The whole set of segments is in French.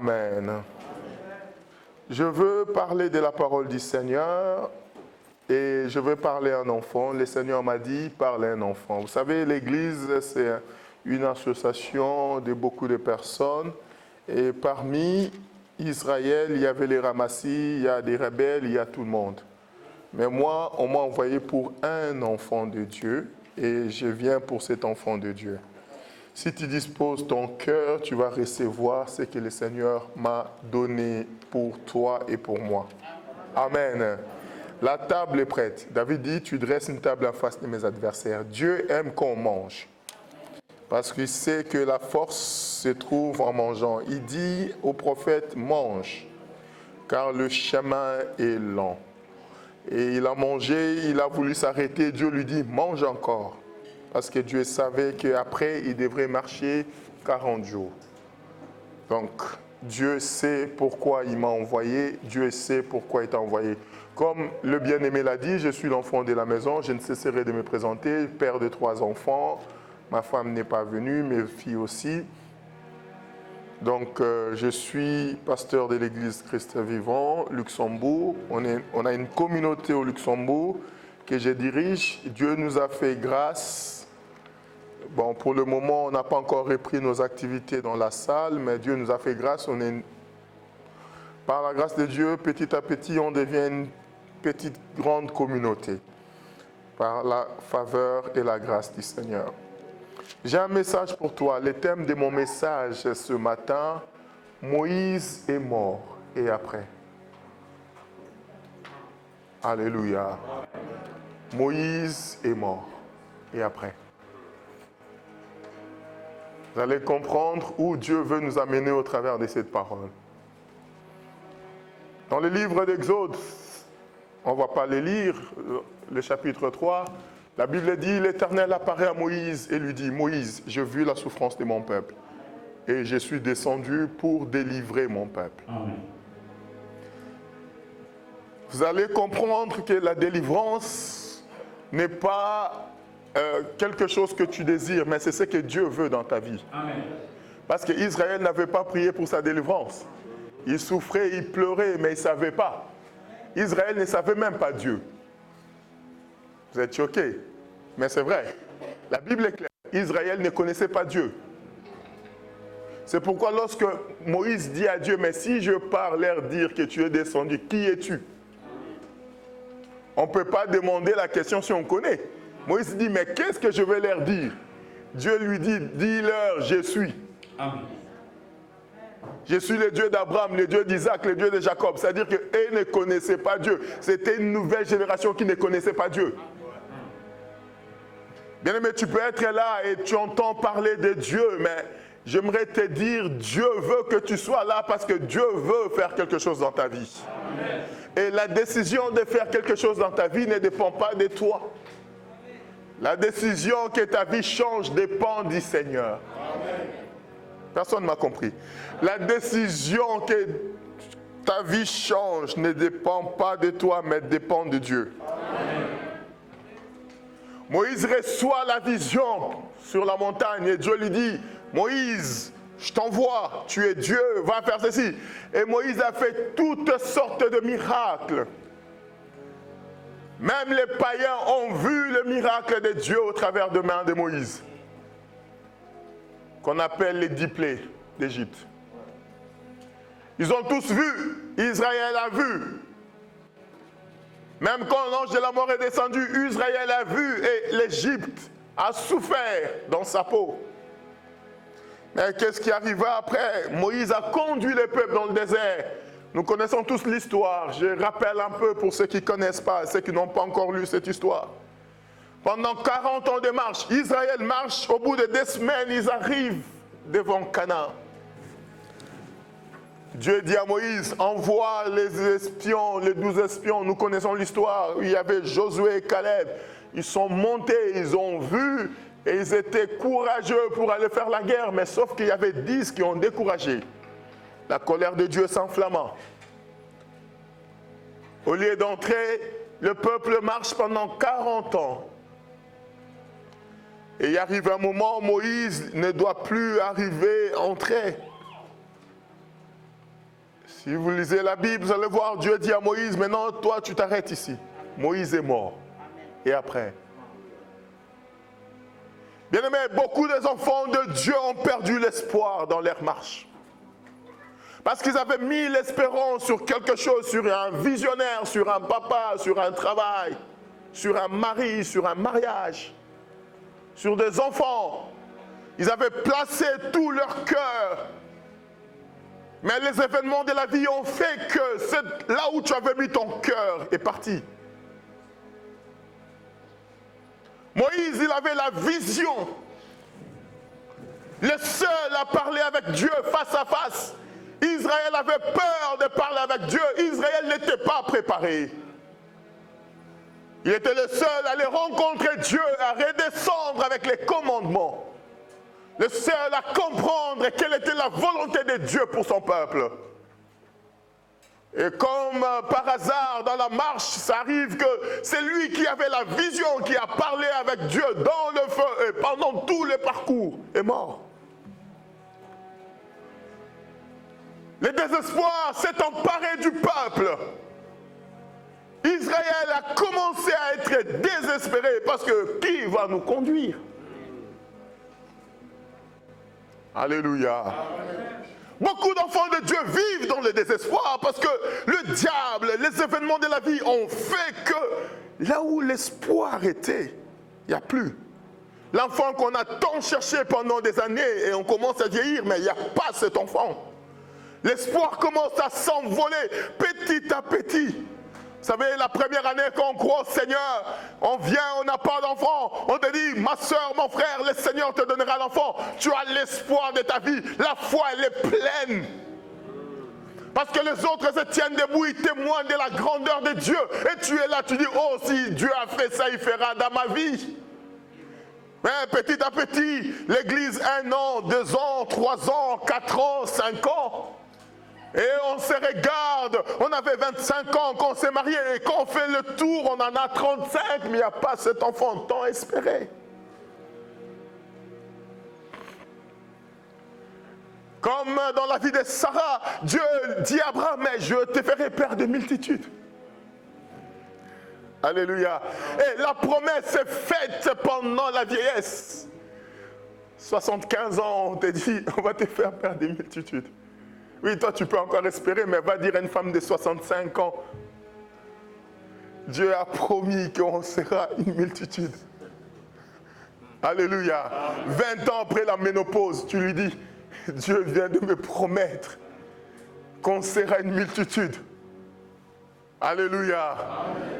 Amen. Je veux parler de la parole du Seigneur et je veux parler à un enfant. Le Seigneur m'a dit, parle à un enfant. Vous savez, l'Église, c'est une association de beaucoup de personnes. Et parmi Israël, il y avait les ramassis, il y a des rebelles, il y a tout le monde. Mais moi, on m'a envoyé pour un enfant de Dieu et je viens pour cet enfant de Dieu. Si tu disposes ton cœur, tu vas recevoir ce que le Seigneur m'a donné pour toi et pour moi. Amen. La table est prête. David dit, tu dresses une table en face de mes adversaires. Dieu aime qu'on mange. Parce qu'il sait que la force se trouve en mangeant. Il dit au prophète, mange, car le chemin est lent. Et il a mangé, il a voulu s'arrêter. Dieu lui dit, mange encore. Parce que Dieu savait qu'après, il devrait marcher 40 jours. Donc, Dieu sait pourquoi il m'a envoyé. Dieu sait pourquoi il t'a envoyé. Comme le bien-aimé l'a dit, je suis l'enfant de la maison. Je ne cesserai de me présenter. Père de 3 enfants. Ma femme n'est pas venue, mes filles aussi. Donc, je suis pasteur de l'église Christ Vivant, Luxembourg. On a une communauté au Luxembourg que je dirige. Dieu nous a fait grâce. Bon, pour le moment, on n'a pas encore repris nos activités dans la salle, mais Dieu nous a fait grâce. Par la grâce de Dieu, petit à petit, on devient une petite, grande communauté. Par la faveur et la grâce du Seigneur. J'ai un message pour toi. Le thème de mon message ce matin, Moïse est mort et après. Alléluia. Moïse est mort et après. Vous allez comprendre où Dieu veut nous amener au travers de cette parole. Dans le livre d'Exode, on ne va pas le lire, le chapitre 3, la Bible dit, l'Éternel apparaît à Moïse et lui dit, Moïse, j'ai vu la souffrance de mon peuple et je suis descendu pour délivrer mon peuple. Amen. Vous allez comprendre que la délivrance n'est pas quelque chose que tu désires, mais c'est ce que Dieu veut dans ta vie. Amen. Parce qu'Israël n'avait pas prié pour sa délivrance. Il souffrait, il pleurait, mais il ne savait pas. Israël ne savait même pas Dieu. Vous êtes choqués, mais c'est vrai. La Bible est claire. Israël ne connaissait pas Dieu. C'est pourquoi lorsque Moïse dit à Dieu, mais si je pars leur dire que tu es descendu, qui es-tu? On ne peut pas demander la question si on connaît. Moïse dit, mais qu'est-ce que je vais leur dire? Dieu lui dit, dis-leur, je suis. Amen. Je suis le Dieu d'Abraham, le Dieu d'Isaac, le Dieu de Jacob. C'est-à-dire qu'eux ne connaissaient pas Dieu. C'était une nouvelle génération qui ne connaissait pas Dieu. Bien-aimé, tu peux être là et tu entends parler de Dieu, mais j'aimerais te dire, Dieu veut que tu sois là parce que Dieu veut faire quelque chose dans ta vie. Amen. Et la décision de faire quelque chose dans ta vie ne dépend pas de toi. La décision que ta vie change dépend du Seigneur. Amen. Personne ne m'a compris. La décision que ta vie change ne dépend pas de toi, mais dépend de Dieu. Amen. Moïse reçoit la vision sur la montagne et Dieu lui dit, Moïse, je t'envoie, tu es Dieu, va faire ceci. Et Moïse a fait toutes sortes de miracles. Même les païens ont vu le miracle de Dieu au travers des mains de Moïse. Qu'on appelle les 10 plaies d'Égypte. Ils ont tous vu, Israël a vu. Même quand l'ange de la mort est descendu, Israël a vu et l'Égypte a souffert dans sa peau. Mais qu'est-ce qui arriva après? Moïse a conduit le peuple dans le désert. Nous connaissons tous l'histoire. Je rappelle un peu pour ceux qui ne connaissent pas, ceux qui n'ont pas encore lu cette histoire. Pendant 40 ans de marche, Israël marche. Au bout de 2 semaines, ils arrivent devant Canaan. Dieu dit à Moïse, envoie les espions, les 12 espions. Nous connaissons l'histoire. Il y avait Josué et Caleb. Ils sont montés, ils ont vu et ils étaient courageux pour aller faire la guerre. Mais sauf qu'il y avait 10 qui ont découragé. La colère de Dieu s'enflamma. Au lieu d'entrer, le peuple marche pendant 40 ans. Et il arrive un moment où Moïse ne doit plus arriver, entrer. Si vous lisez la Bible, vous allez voir, Dieu dit à Moïse, maintenant, toi, tu t'arrêtes ici. Moïse est mort. Et après? Bien aimé, beaucoup des enfants de Dieu ont perdu l'espoir dans leur marche. Parce qu'ils avaient mis l'espérance sur quelque chose, sur un visionnaire, sur un papa, sur un travail, sur un mari, sur un mariage, sur des enfants. Ils avaient placé tout leur cœur. Mais les événements de la vie ont fait que là où tu avais mis ton cœur est parti. Moïse, il avait la vision. Le seul à parler avec Dieu face à face. Israël avait peur de parler avec Dieu. Israël n'était pas préparé. Il était le seul à aller rencontrer Dieu, à redescendre avec les commandements. Le seul à comprendre quelle était la volonté de Dieu pour son peuple. Et comme par hasard dans la marche, ça arrive que c'est lui qui avait la vision, qui a parlé avec Dieu dans le feu et pendant tout le parcours est mort. Le désespoir s'est emparé du peuple. Israël a commencé à être désespéré parce que qui va nous conduire? Alléluia. Beaucoup d'enfants de Dieu vivent dans le désespoir parce que le diable, les événements de la vie ont fait que là où l'espoir était, il n'y a plus. L'enfant qu'on a tant cherché pendant des années et on commence à vieillir, mais il n'y a pas cet enfant. L'espoir commence à s'envoler petit à petit. Vous savez, la première année quand on croit au Seigneur, on vient, on n'a pas d'enfant. On te dit, ma soeur, mon frère, le Seigneur te donnera l'enfant. Tu as l'espoir de ta vie. La foi, elle est pleine. Parce que les autres se tiennent debout, ils témoignent de la grandeur de Dieu. Et tu es là, tu dis, oh, si Dieu a fait ça, il fera dans ma vie. Mais petit à petit, l'église, 1 an, 2 ans, 3 ans, 4 ans, 5 ans. Et on se regarde, on avait 25 ans quand on s'est marié, et quand on fait le tour, on en a 35, mais il n'y a pas cet enfant tant espéré. Comme dans la vie de Sarah, Dieu dit à Abraham, mais je te ferai père de multitudes. Alléluia. Et la promesse est faite pendant la vieillesse. 75 ans, on te dit, on va te faire père de multitudes. Oui, toi tu peux encore espérer, mais va dire à une femme de 65 ans, Dieu a promis qu'on sera une multitude. Alléluia. 20 ans après la ménopause, tu lui dis, Dieu vient de me promettre qu'on sera une multitude. Alléluia.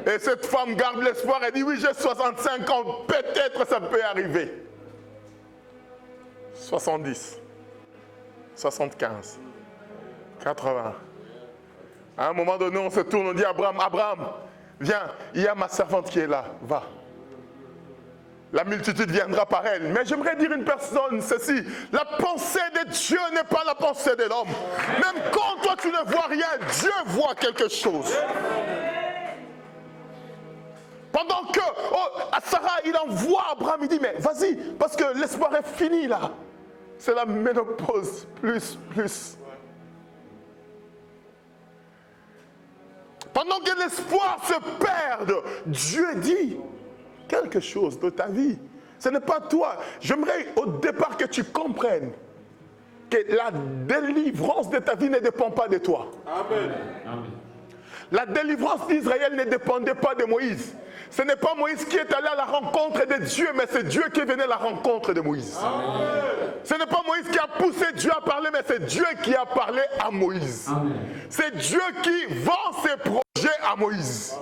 Et cette femme garde l'espoir, elle dit, oui, j'ai 65 ans, peut-être ça peut arriver. 70, 75. 80. À un moment donné, on se tourne, on dit à Abraham, Abraham, viens, il y a ma servante qui est là, va. La multitude viendra par elle. Mais j'aimerais dire une personne ceci, la pensée de Dieu n'est pas la pensée de l'homme. Même quand toi tu ne vois rien, Dieu voit quelque chose. Pendant que Sarah, il envoie Abraham, il dit, mais vas-y, parce que l'espoir est fini là. C'est la ménopause, plus. Pendant que l'espoir se perde, Dieu dit quelque chose de ta vie. Ce n'est pas toi. J'aimerais au départ que tu comprennes que la délivrance de ta vie ne dépend pas de toi. Amen. La délivrance d'Israël ne dépendait pas de Moïse. Ce n'est pas Moïse qui est allé à la rencontre de Dieu, mais c'est Dieu qui est venu à la rencontre de Moïse. Amen. Ce n'est pas Moïse qui a poussé Dieu à parler, mais c'est Dieu qui a parlé à Moïse. C'est Dieu qui vend ses projets à Moïse.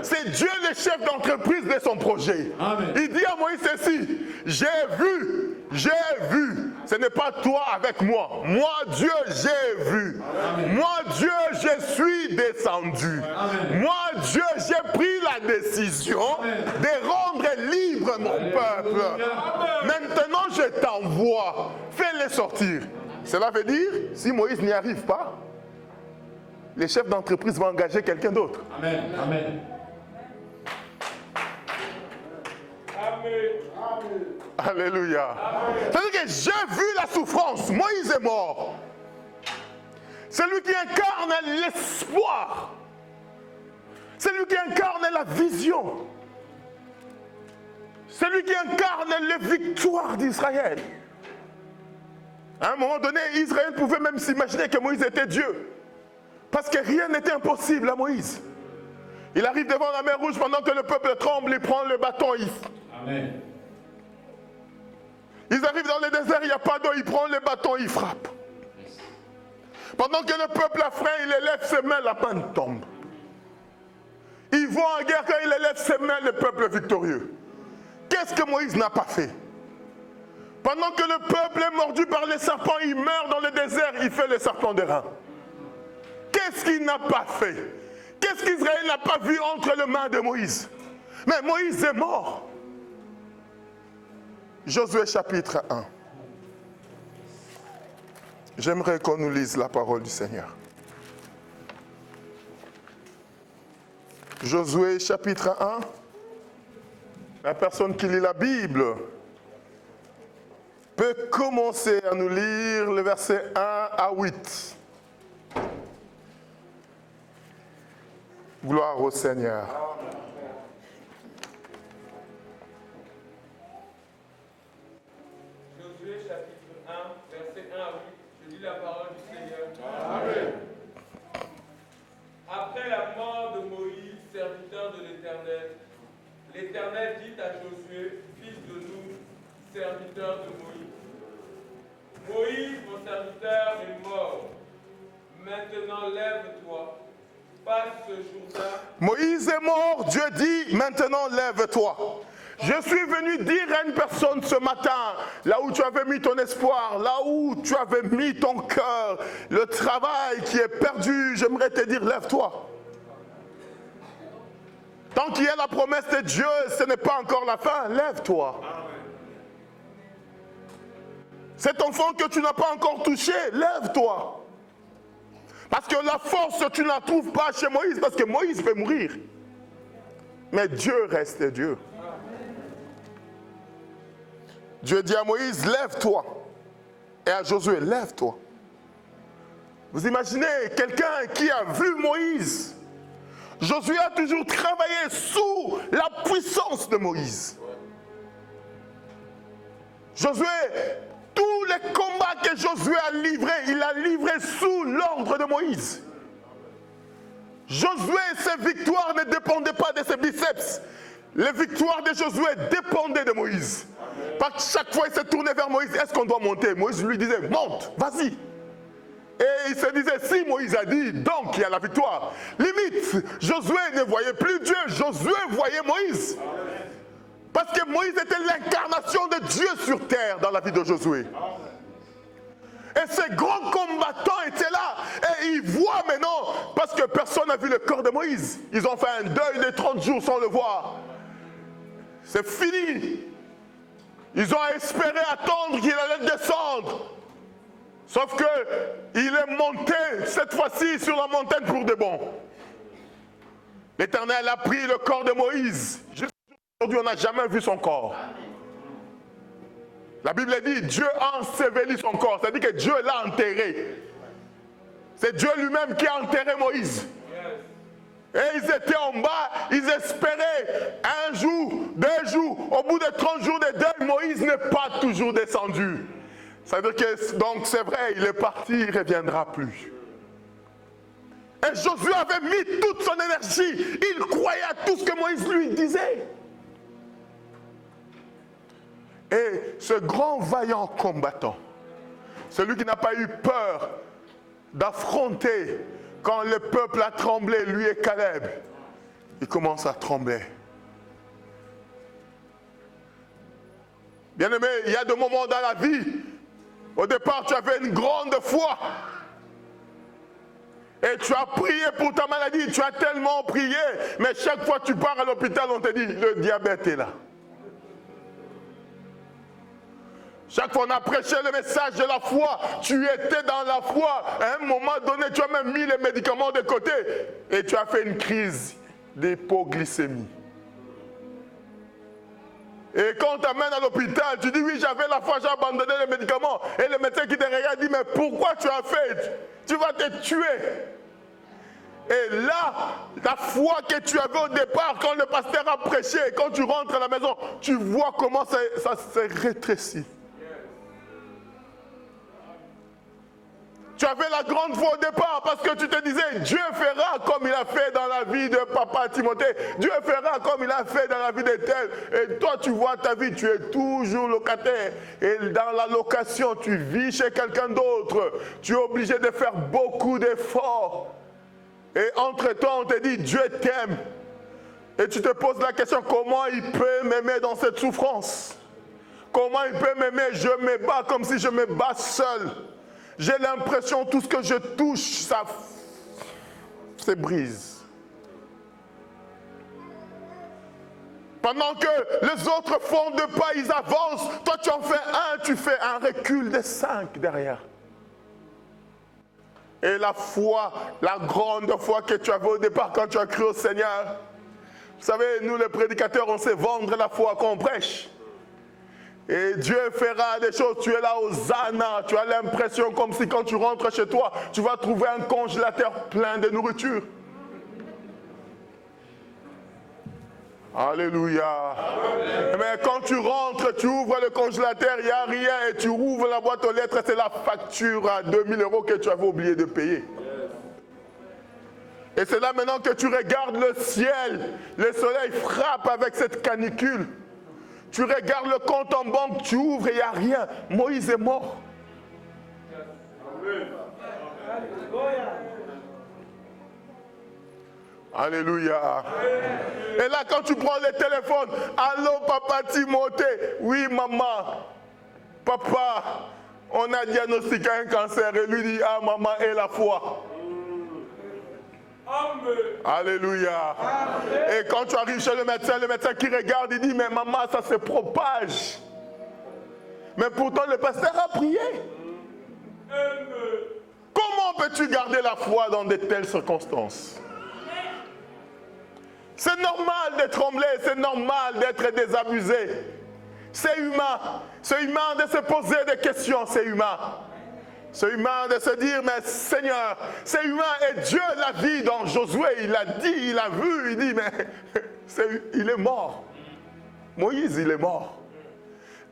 C'est Dieu le chef d'entreprise de son projet. Amen. Il dit à Moïse ceci, j'ai vu. Ce n'est pas toi avec moi. Moi, Dieu, j'ai vu. Amen. Moi, Dieu, je suis descendu. Amen. Moi, Dieu, j'ai pris la décision de rendre libre mon peuple. Maintenant, je t'envoie. Fais-les sortir. Cela veut dire, si Moïse n'y arrive pas, les chefs d'entreprise vont engager quelqu'un d'autre. Amen. Amen. Alléluia. C'est-à-dire que j'ai vu la souffrance. Moïse est mort. C'est lui qui incarne l'espoir. C'est lui qui incarne la vision. C'est lui qui incarne les victoires d'Israël. À un moment donné, Israël pouvait même s'imaginer que Moïse était Dieu. Parce que rien n'était impossible à Moïse. Il arrive devant la mer Rouge pendant que le peuple tremble, il prend le bâton, Amen. Ils arrivent dans le désert, il n'y a pas d'eau, il prend le bâton, il frappe. Pendant que le peuple a faim, il élève ses mains, la manne tombe. Ils vont en guerre, quand il élève ses mains, le peuple est victorieux. Qu'est-ce que Moïse n'a pas fait? Pendant que le peuple est mordu par les serpents, il meurt dans le désert, il fait les serpents de rein. Qu'est-ce qu'il n'a pas fait? Qu'est-ce qu'Israël n'a pas vu entre les mains de Moïse? Mais Moïse est mort. Josué chapitre 1. J'aimerais qu'on nous lise la parole du Seigneur. Josué chapitre 1. La personne qui lit la Bible peut commencer à nous lire le verset 1 à 8. Gloire au Seigneur. Josué chapitre 1, verset 1 à 8. Je lis la parole du Seigneur. Amen. Après la mort de Moïse, serviteur de l'Éternel, l'Éternel dit à Josué, fils de Nun, serviteur de Moïse: Moïse, mon serviteur, est mort. Maintenant lève-toi, passe ce Jourdain. Moïse est mort, Dieu dit, maintenant lève-toi. Je suis venu dire à une personne ce matin, là où tu avais mis ton espoir, là où tu avais mis ton cœur, le travail qui est perdu, j'aimerais te dire, lève-toi. Tant qu'il y a la promesse de Dieu, ce n'est pas encore la fin, lève-toi. Cet enfant que tu n'as pas encore touché, lève-toi. Parce que la force, tu ne la trouves pas chez Moïse, parce que Moïse peut mourir. Mais Dieu reste Dieu. Dieu dit à Moïse, lève-toi. Et à Josué, lève-toi. Vous imaginez quelqu'un qui a vu Moïse. Josué a toujours travaillé sous la puissance de Moïse. Josué, tous les combats que Josué a livrés, il a livré sous l'ordre de Moïse. Josué, ses victoires ne dépendaient pas de ses biceps. Les victoires de Josué dépendaient de Moïse. Parce que chaque fois il se tournait vers Moïse, est-ce qu'on doit monter? Moïse lui disait, monte, vas-y. Et il se disait, si Moïse a dit, donc il y a la victoire. Limite, Josué ne voyait plus Dieu, Josué voyait Moïse. Parce que Moïse était l'incarnation de Dieu sur terre dans la vie de Josué. Et ces grands combattants étaient là. Et ils voient maintenant, parce que personne n'a vu le corps de Moïse. Ils ont fait un deuil de 30 jours sans le voir. C'est fini. Ils ont espéré attendre qu'il allait descendre. Sauf qu'il est monté cette fois-ci sur la montagne pour de bon. L'Éternel a pris le corps de Moïse. Aujourd'hui, on n'a jamais vu son corps. La Bible dit, Dieu a enseveli son corps. C'est-à-dire que Dieu l'a enterré. C'est Dieu lui-même qui a enterré Moïse. Et ils étaient en bas, ils espéraient un jour, 2 jours. Au bout de 30 jours de deuil, Moïse n'est pas toujours descendu. Ça veut dire que, donc c'est vrai, il est parti, il ne reviendra plus. Et Josué avait mis toute son énergie. Il croyait à tout ce que Moïse lui disait. Et ce grand vaillant combattant, celui qui n'a pas eu peur d'affronter quand le peuple a tremblé, lui et Caleb, il commence à trembler. Bien-aimé, il y a des moments dans la vie, au départ tu avais une grande foi. Et tu as prié pour ta maladie, tu as tellement prié, mais chaque fois que tu pars à l'hôpital, on te dit, le diabète est là. Chaque fois qu'on a prêché le message de la foi, tu étais dans la foi. À un moment donné, tu as même mis les médicaments de côté et tu as fait une crise d'hypoglycémie. Et quand on t'amène à l'hôpital, tu dis oui, j'avais la foi, j'ai abandonné les médicaments. Et le médecin qui te regarde dit, mais pourquoi tu as fait? Tu vas te tuer. Et là, la foi que tu avais au départ, quand le pasteur a prêché, quand tu rentres à la maison, tu vois comment ça s'est rétréci. Tu avais la grande foi au départ parce que tu te disais, Dieu fera comme il a fait dans la vie de papa Timothée. Dieu fera comme il a fait dans la vie de tel. Et toi, tu vois ta vie, tu es toujours locataire. Et dans la location, tu vis chez quelqu'un d'autre. Tu es obligé de faire beaucoup d'efforts. Et entre-temps, on te dit, Dieu t'aime. Et tu te poses la question, comment il peut m'aimer dans cette souffrance? Comment il peut m'aimer? Je me bats comme si je me bats seul. J'ai l'impression que tout ce que je touche, ça se brise. Pendant que les autres font 2 pas, ils avancent. Toi, tu en fais 1, tu fais un recul de 5 derrière. Et la foi, la grande foi que tu avais au départ quand tu as cru au Seigneur. Vous savez, nous les prédicateurs, on sait vendre la foi qu'on prêche. Et Dieu fera des choses, tu es là aux Hosanna, tu as l'impression comme si quand tu rentres chez toi, tu vas trouver un congélateur plein de nourriture. Alléluia. Amen. Mais quand tu rentres, tu ouvres le congélateur, il n'y a rien et tu ouvres la boîte aux lettres, c'est la facture à 2000 € que tu avais oublié de payer. Et c'est là maintenant que tu regardes le ciel, le soleil frappe avec cette canicule. Tu regardes le compte en banque, tu ouvres et il n'y a rien. Moïse est mort. Alléluia. Et là, quand tu prends le téléphone, allô papa Timothée, oui maman, papa, on a diagnostiqué un cancer. Et lui dit, ah maman, et la foi. Amen. Alléluia. Amen. Et quand tu arrives chez le médecin qui regarde, il dit, mais maman, ça se propage. Mais pourtant, le pasteur a prié. Amen. Comment peux-tu garder la foi dans de telles circonstances? C'est normal de trembler, c'est normal d'être désabusé. C'est humain. C'est humain de se poser des questions, c'est humain. C'est humain de se dire, mais Seigneur, c'est humain. Et Dieu l'a dit dans Josué, il a dit, il a vu, il dit, mais il est mort. Moïse, il est mort.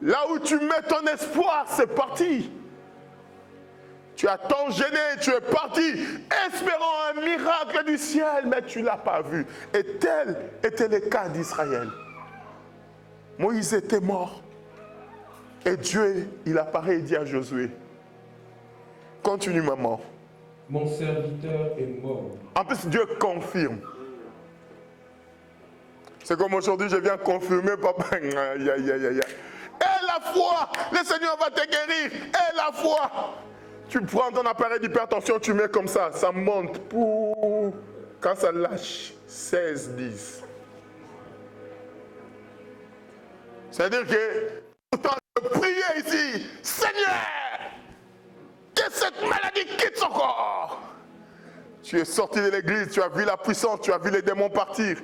Là où tu mets ton espoir, c'est parti. Tu as tant gêné, tu es parti, espérant un miracle du ciel, mais tu ne l'as pas vu. Et tel était le cas d'Israël. Moïse était mort. Et Dieu, il apparaît et dit à Josué, continue maman. Mon serviteur est mort. En plus, Dieu confirme. C'est comme aujourd'hui, je viens confirmer, papa. Aïe, aïe, aïe, aïe. Et la foi, le Seigneur va te guérir. Et la foi. Tu prends ton appareil d'hypertension, tu mets comme ça monte. Pour... Quand ça lâche, 16, 10. C'est-à-dire que, pourtant, je priais ici, Seigneur, que cette maladie quitte son corps. Tu es sorti de l'église, tu as vu la puissance, tu as vu les démons partir.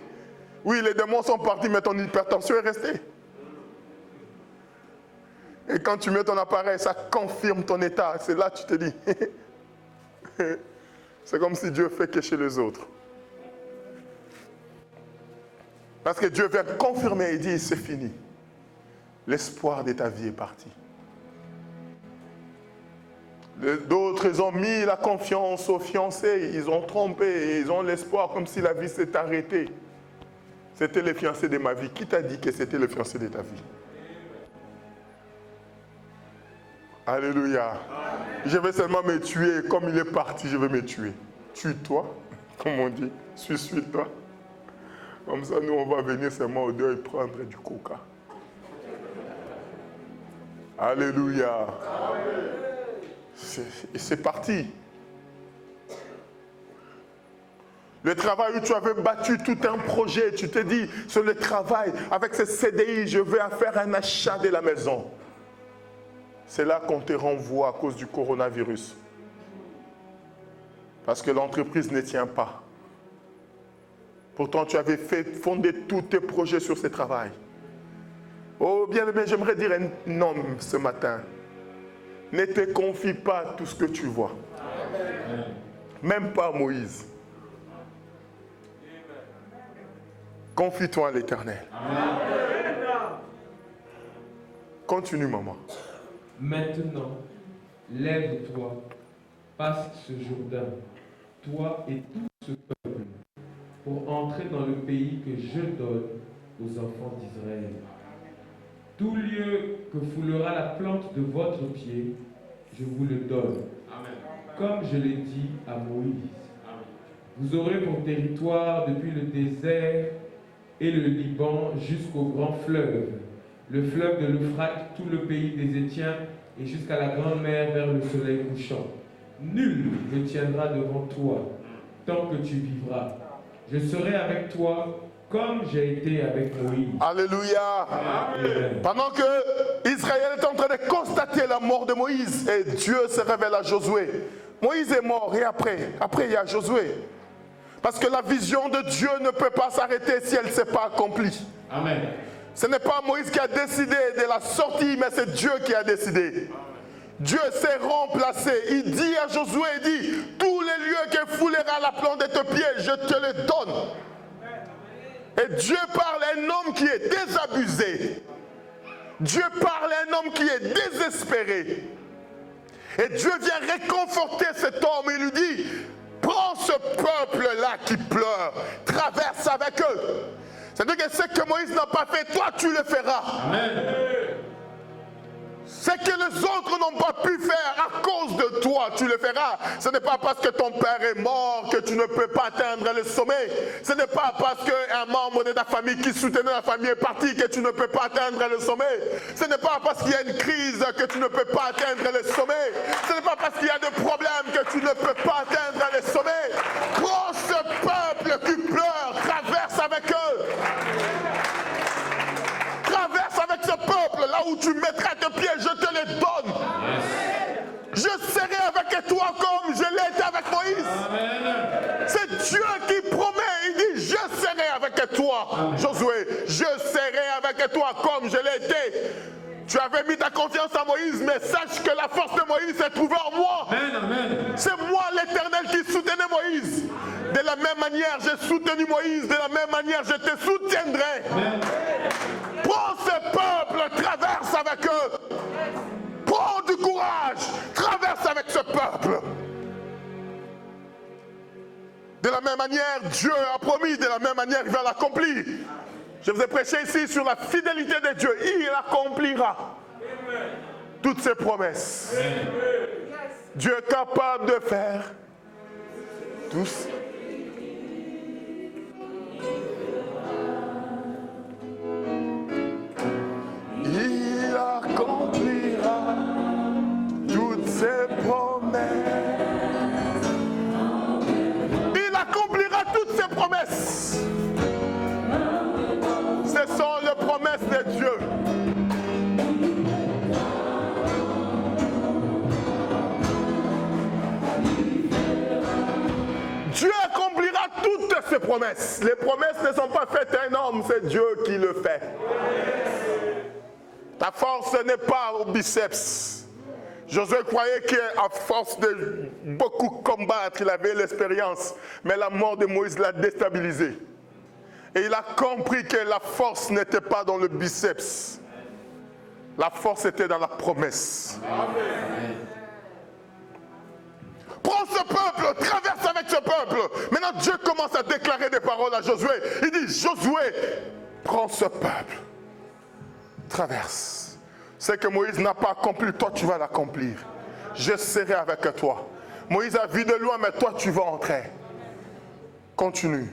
Oui, les démons sont partis, mais ton hypertension est restée. Et quand tu mets ton appareil, ça confirme ton état. C'est là que tu te dis. C'est comme si Dieu fait que chez les autres. Parce que Dieu vient confirmer et dire, c'est fini. L'espoir de ta vie est parti. D'autres ont mis la confiance aux fiancés, ils ont trompé, ils ont l'espoir comme si la vie s'est arrêtée. C'était le fiancé de ma vie. Qui t'a dit que c'était le fiancé de ta vie? Alléluia. Amen. Je vais seulement me tuer. Comme il est parti, je vais me tuer. Tue-toi, comme on dit. Suis-toi. Comme ça, nous, on va venir seulement au dehors et prendre du coca. Alléluia. C'est parti. Le travail où tu avais battu tout un projet, tu te dis, sur le travail, avec ce CDI, je vais faire un achat de la maison. C'est là qu'on te renvoie à cause du coronavirus. Parce que l'entreprise ne tient pas. Pourtant, tu avais fondé tous tes projets sur ce travail. Oh, bien-aimé, j'aimerais dire un homme ce matin. Ne te confie pas tout ce que tu vois. Même pas Moïse. Confie-toi à l'Éternel. Continue, maman. Maintenant, lève-toi, passe ce Jourdain, toi et tout ce peuple, pour entrer dans le pays que je donne aux enfants d'Israël. Tout lieu que foulera la plante de votre pied, je vous le donne. Amen. Comme je l'ai dit à Moïse. Amen. Vous aurez pour territoire depuis le désert et le Liban jusqu'au grand fleuve, le fleuve de l'Euphrate, tout le pays des Étiens et jusqu'à la grande mer vers le soleil couchant. Nul ne tiendra devant toi tant que tu vivras. Je serai avec toi comme j'ai été avec Moïse. Alléluia. Amen. Pendant que Israël est en train de constater la mort de Moïse, et Dieu se révèle à Josué. Moïse est mort et après il y a Josué. Parce que la vision de Dieu ne peut pas s'arrêter si elle ne s'est pas accomplie. Amen. Ce n'est pas Moïse qui a décidé de la sortie, mais c'est Dieu qui a décidé. Dieu s'est remplacé. Il dit à Josué, il dit, tous les lieux que foulera la plante de tes pieds, je te les donne. Et Dieu parle à un homme qui est désabusé. Dieu parle à un homme qui est désespéré. Et Dieu vient réconforter cet homme et lui dit, prends ce peuple-là qui pleure, traverse avec eux. C'est-à-dire que ce que Moïse n'a pas fait, toi tu le feras. Amen. Ce que les autres n'ont pas pu faire à cause de toi, tu le feras. Ce n'est pas parce que ton père est mort que tu ne peux pas atteindre le sommet. Ce n'est pas parce qu'un membre de ta famille qui soutenait la famille est parti que tu ne peux pas atteindre le sommet. Ce n'est pas parce qu'il y a une crise que tu ne peux pas atteindre le sommet. Ce n'est pas parce qu'il y a des problèmes que tu ne peux pas atteindre le sommet. Prends ce peuple qui pleure, traverse avec eux. Traverse avec ce peuple, là où tu mettras tes pieds, je te les donne. Yes. Je serai avec toi comme je l'ai été avec Moïse. C'est Dieu qui promet, il dit, je serai avec toi. Amen. Josué, je serai avec toi comme je l'ai été. Tu avais mis ta confiance en Moïse, mais sache que la force de Moïse s'est trouvée en moi. C'est moi l'Éternel qui soutenais Moïse. De la même manière, j'ai soutenu Moïse, de la même manière, je te soutiendrai. Amen. Prends ce peuple, traverse avec eux. Prends du courage, traverse avec ce peuple. De la même manière, Dieu a promis, de la même manière, il va l'accomplir. Je vous ai prêché ici sur la fidélité de Dieu. Il accomplira toutes ses promesses. Dieu est capable de faire tous. Il accomplira toutes ses promesses. Il accomplira toutes ses promesses. Ce sont les promesses de Dieu. Dieu accomplira toutes ses promesses. Les promesses ne sont pas faites à un homme, c'est Dieu qui le fait. Ta force n'est pas au biceps. Josué croyait qu'à force de beaucoup combattre, il avait l'expérience. Mais la mort de Moïse l'a déstabilisé. Et il a compris que la force n'était pas dans le biceps. La force était dans la promesse. Amen. Prends ce peuple, traverse avec ce peuple. Maintenant, Dieu commence à déclarer des paroles à Josué. Il dit, Josué, prends ce peuple. Traverse. Ce que Moïse n'a pas accompli, toi tu vas l'accomplir. Je serai avec toi. Moïse a vu de loin, mais toi tu vas entrer. Continue.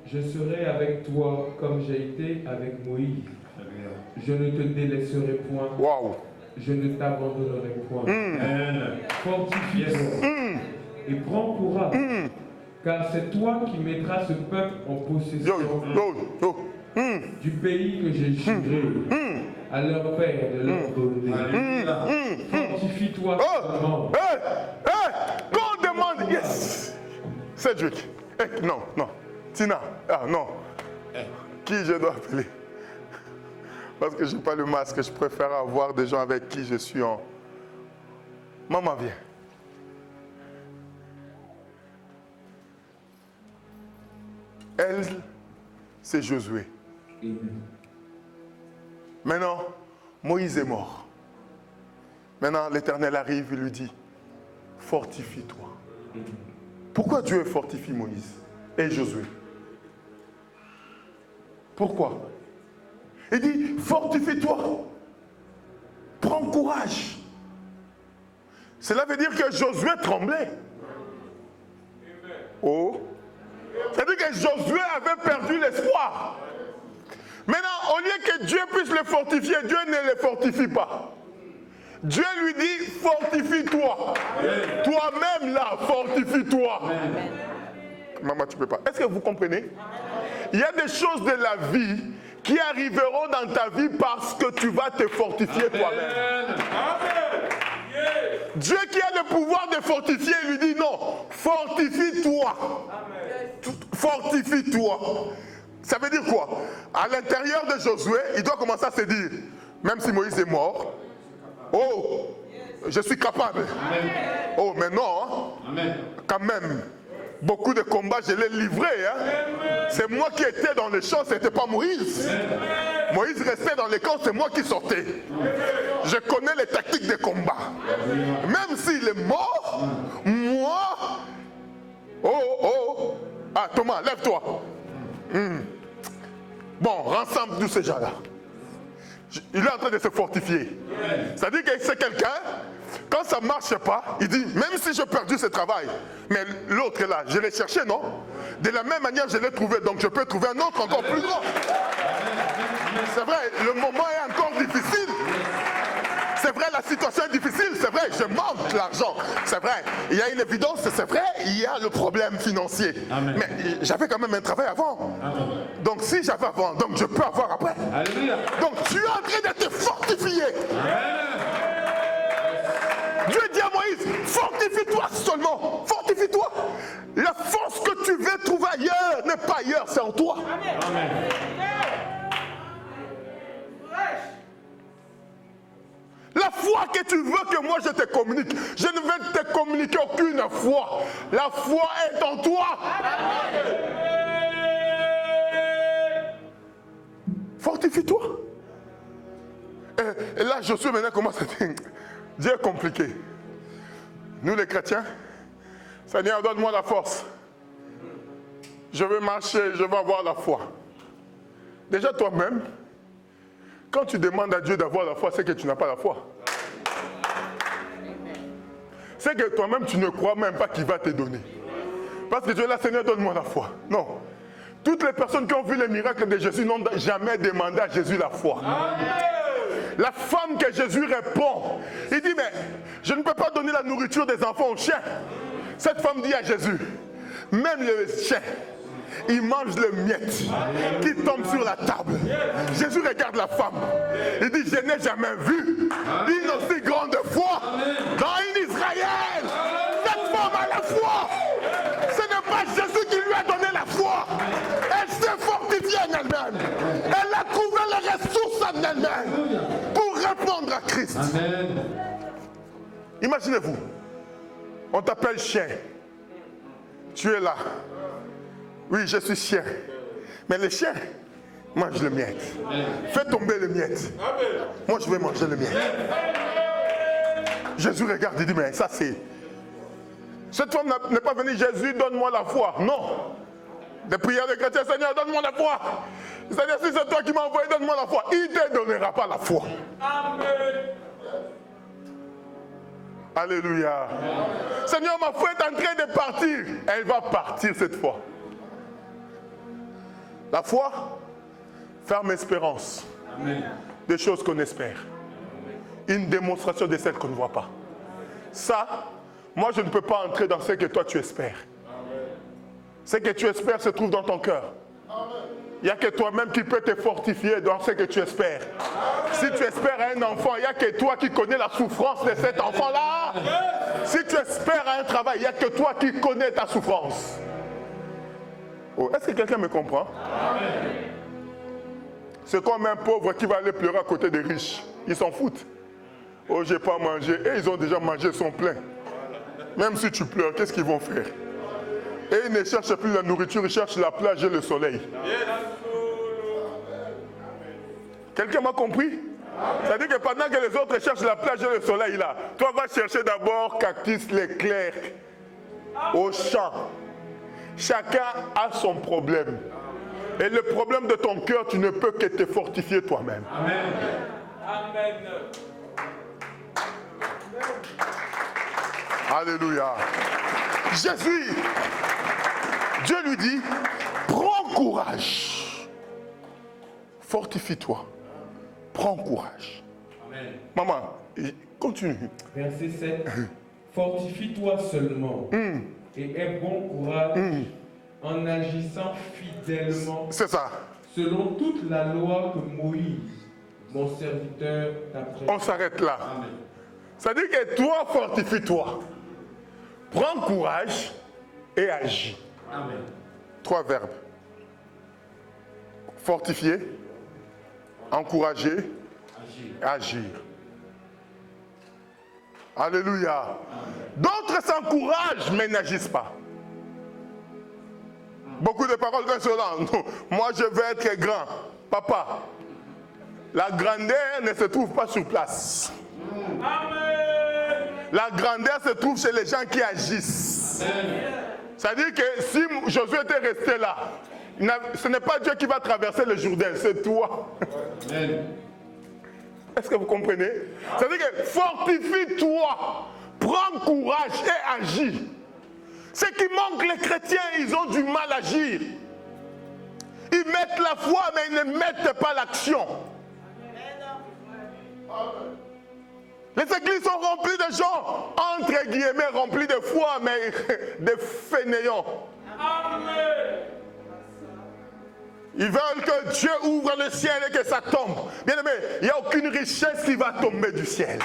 Je serai avec toi comme j'ai été avec Moïse. Je ne te délaisserai point. Wow. Je ne t'abandonnerai point. Fortifie-toi et prends courage. Car c'est toi qui mettras ce peuple en possession du pays que j'ai juré à leur père de leur donner. Fortifie-toi. Qu'on demande, yes. C'est Dieu. Non. Tina, non. Qui je dois appeler? Parce que je n'ai pas le masque, je préfère avoir des gens avec qui je suis en... Maman, viens. Elle, c'est Josué. Maintenant, Moïse est mort. Maintenant, l'Éternel arrive et lui dit, fortifie-toi. Pourquoi Dieu fortifie Moïse et Josué? Pourquoi? Il dit, fortifie-toi. Prends courage. Cela veut dire que Josué tremblait. Oh. C'est-à-dire que Josué avait perdu l'espoir. Maintenant, au lieu que Dieu puisse le fortifier, Dieu ne le fortifie pas. Dieu lui dit, fortifie-toi. Toi-même là, fortifie-toi. Maman, tu ne peux pas. Est-ce que vous comprenez? Il y a des choses de la vie qui arriveront dans ta vie parce que tu vas te fortifier toi-même. Dieu qui a le pouvoir de fortifier lui dit non, fortifie-toi. Fortifie-toi. Ça veut dire quoi? À l'intérieur de Josué, il doit commencer à se dire, même si Moïse est mort, oh, je suis capable. Oh, mais non, hein, quand même. Beaucoup de combats, je l'ai livré. Hein. C'est moi qui étais dans les champs, ce n'était pas Moïse. Moïse restait dans les camps, c'est moi qui sortais. Je connais les tactiques de combat. Même s'il est mort, moi... Oh. Ah, Thomas, lève-toi. Bon, rassemble tous ces gens-là. Il est en train de se fortifier. C'est-à-dire que c'est quelqu'un... Quand ça ne marche pas, il dit, même si j'ai perdu ce travail, mais l'autre est là, je l'ai cherché, non? De la même manière, je l'ai trouvé, donc je peux trouver un autre encore plus grand. C'est vrai, le moment est encore difficile. C'est vrai, la situation est difficile, c'est vrai, je manque l'argent. C'est vrai, il y a une évidence, c'est vrai, il y a le problème financier. Amen. Mais j'avais quand même un travail avant. Amen. Donc si j'avais avant, donc je peux avoir après. Alléluia. Donc tu es en train de te fortifier. Amen. Dieu dit à Moïse, fortifie-toi seulement, fortifie-toi. La force que tu veux trouver ailleurs n'est pas ailleurs, c'est en toi. Amen. La foi que tu veux que moi je te communique, je ne vais te communiquer aucune foi. La foi est en toi. Fortifie-toi. Et là, Josué maintenant commence à dire, Dieu est compliqué. Nous les chrétiens, Seigneur, donne-moi la force. Je veux marcher, je veux avoir la foi. Déjà toi-même, quand tu demandes à Dieu d'avoir la foi, c'est que tu n'as pas la foi. C'est que toi-même, tu ne crois même pas qu'il va te donner. Parce que Dieu est là, Seigneur, donne-moi la foi. Non. Toutes les personnes qui ont vu les miracles de Jésus n'ont jamais demandé à Jésus la foi. Amen. La femme que Jésus répond, il dit, mais je ne peux pas donner la nourriture des enfants aux chiens. Cette femme dit à Jésus, même le chien, il mange le miette qui tombe sur la table. Jésus regarde la femme. Il dit, je n'ai jamais vu une aussi grande foi dans une Israël. Cette femme a la foi. Ce n'est pas Jésus qui lui a donné la foi. Elle s'est fortifiée en elle-même. Elle a trouvé les ressources en elle-même pour répondre à Christ. Amen. Imaginez-vous, on t'appelle chien. Tu es là. Oui, je suis chien. Mais les chiens mangent le miette. Fais tomber le miette. Moi, je vais manger le miette. Jésus regarde et dit, mais ça c'est... Cette femme n'est pas venue, Jésus, donne-moi la foi. Non. Des prières de chrétiens, Seigneur, donne-moi la foi. Seigneur, si c'est toi qui m'as envoyé, donne-moi la foi. Il ne te donnera pas la foi. Amen. Alléluia. Amen. Seigneur, ma foi est en train de partir. Elle va partir cette fois. La foi, ferme espérance. Amen. Des choses qu'on espère. Une démonstration de celles qu'on ne voit pas. Ça, moi je ne peux pas entrer dans ce que toi tu espères. Amen. Ce que tu espères se trouve dans ton cœur. Il n'y a que toi-même qui peux te fortifier dans ce que tu espères. Amen. Si tu espères à un enfant, il n'y a que toi qui connais la souffrance de cet enfant-là. Si tu espères à un travail, il n'y a que toi qui connais ta souffrance. Oh, est-ce que quelqu'un me comprend? Amen. C'est comme un pauvre qui va aller pleurer à côté des riches. Ils s'en foutent. Oh, j'ai pas mangé. Et ils ont déjà mangé, ils sont pleins. Même si tu pleures, qu'est-ce qu'ils vont faire? Et il ne cherche plus la nourriture, il cherche la plage et le soleil. Quelqu'un m'a compris? C'est-à-dire que pendant que les autres cherchent la plage et le soleil là, toi vas chercher d'abord cactus, l'éclair, au champ. Chacun a son problème. Et le problème de ton cœur, tu ne peux que te fortifier toi-même. Amen. Amen. Alléluia. Jésus, Dieu lui dit, prends courage. Fortifie-toi. Prends courage. Amen. Maman, continue. Verset 7. Fortifie-toi seulement et aie bon courage en agissant fidèlement. C'est ça. Selon toute la loi que Moïse, mon serviteur, t'a prescrite. On s'arrête là. Amen. C'est-à-dire que toi, fortifie-toi. Prends courage et agis. Amen. 3 verbes. Fortifier, encourager, agir. Alléluia. D'autres s'encouragent mais n'agissent pas. Beaucoup de paroles insolentes. Moi je veux être grand. Papa, la grandeur ne se trouve pas sur place. Amen. La grandeur se trouve chez les gens qui agissent. C'est-à-dire que si Josué était resté là, ce n'est pas Dieu qui va traverser le Jourdain, c'est toi. Amen. Est-ce que vous comprenez? C'est-à-dire que fortifie-toi, prends courage et agis. Ce qui manque, les chrétiens, ils ont du mal à agir. Ils mettent la foi, mais ils ne mettent pas l'action. Les églises sont remplies de gens, entre guillemets, remplis de foi, mais de fainéants. Amen. Ils veulent que Dieu ouvre le ciel et que ça tombe. Bien aimé, il n'y a aucune richesse qui va tomber du ciel.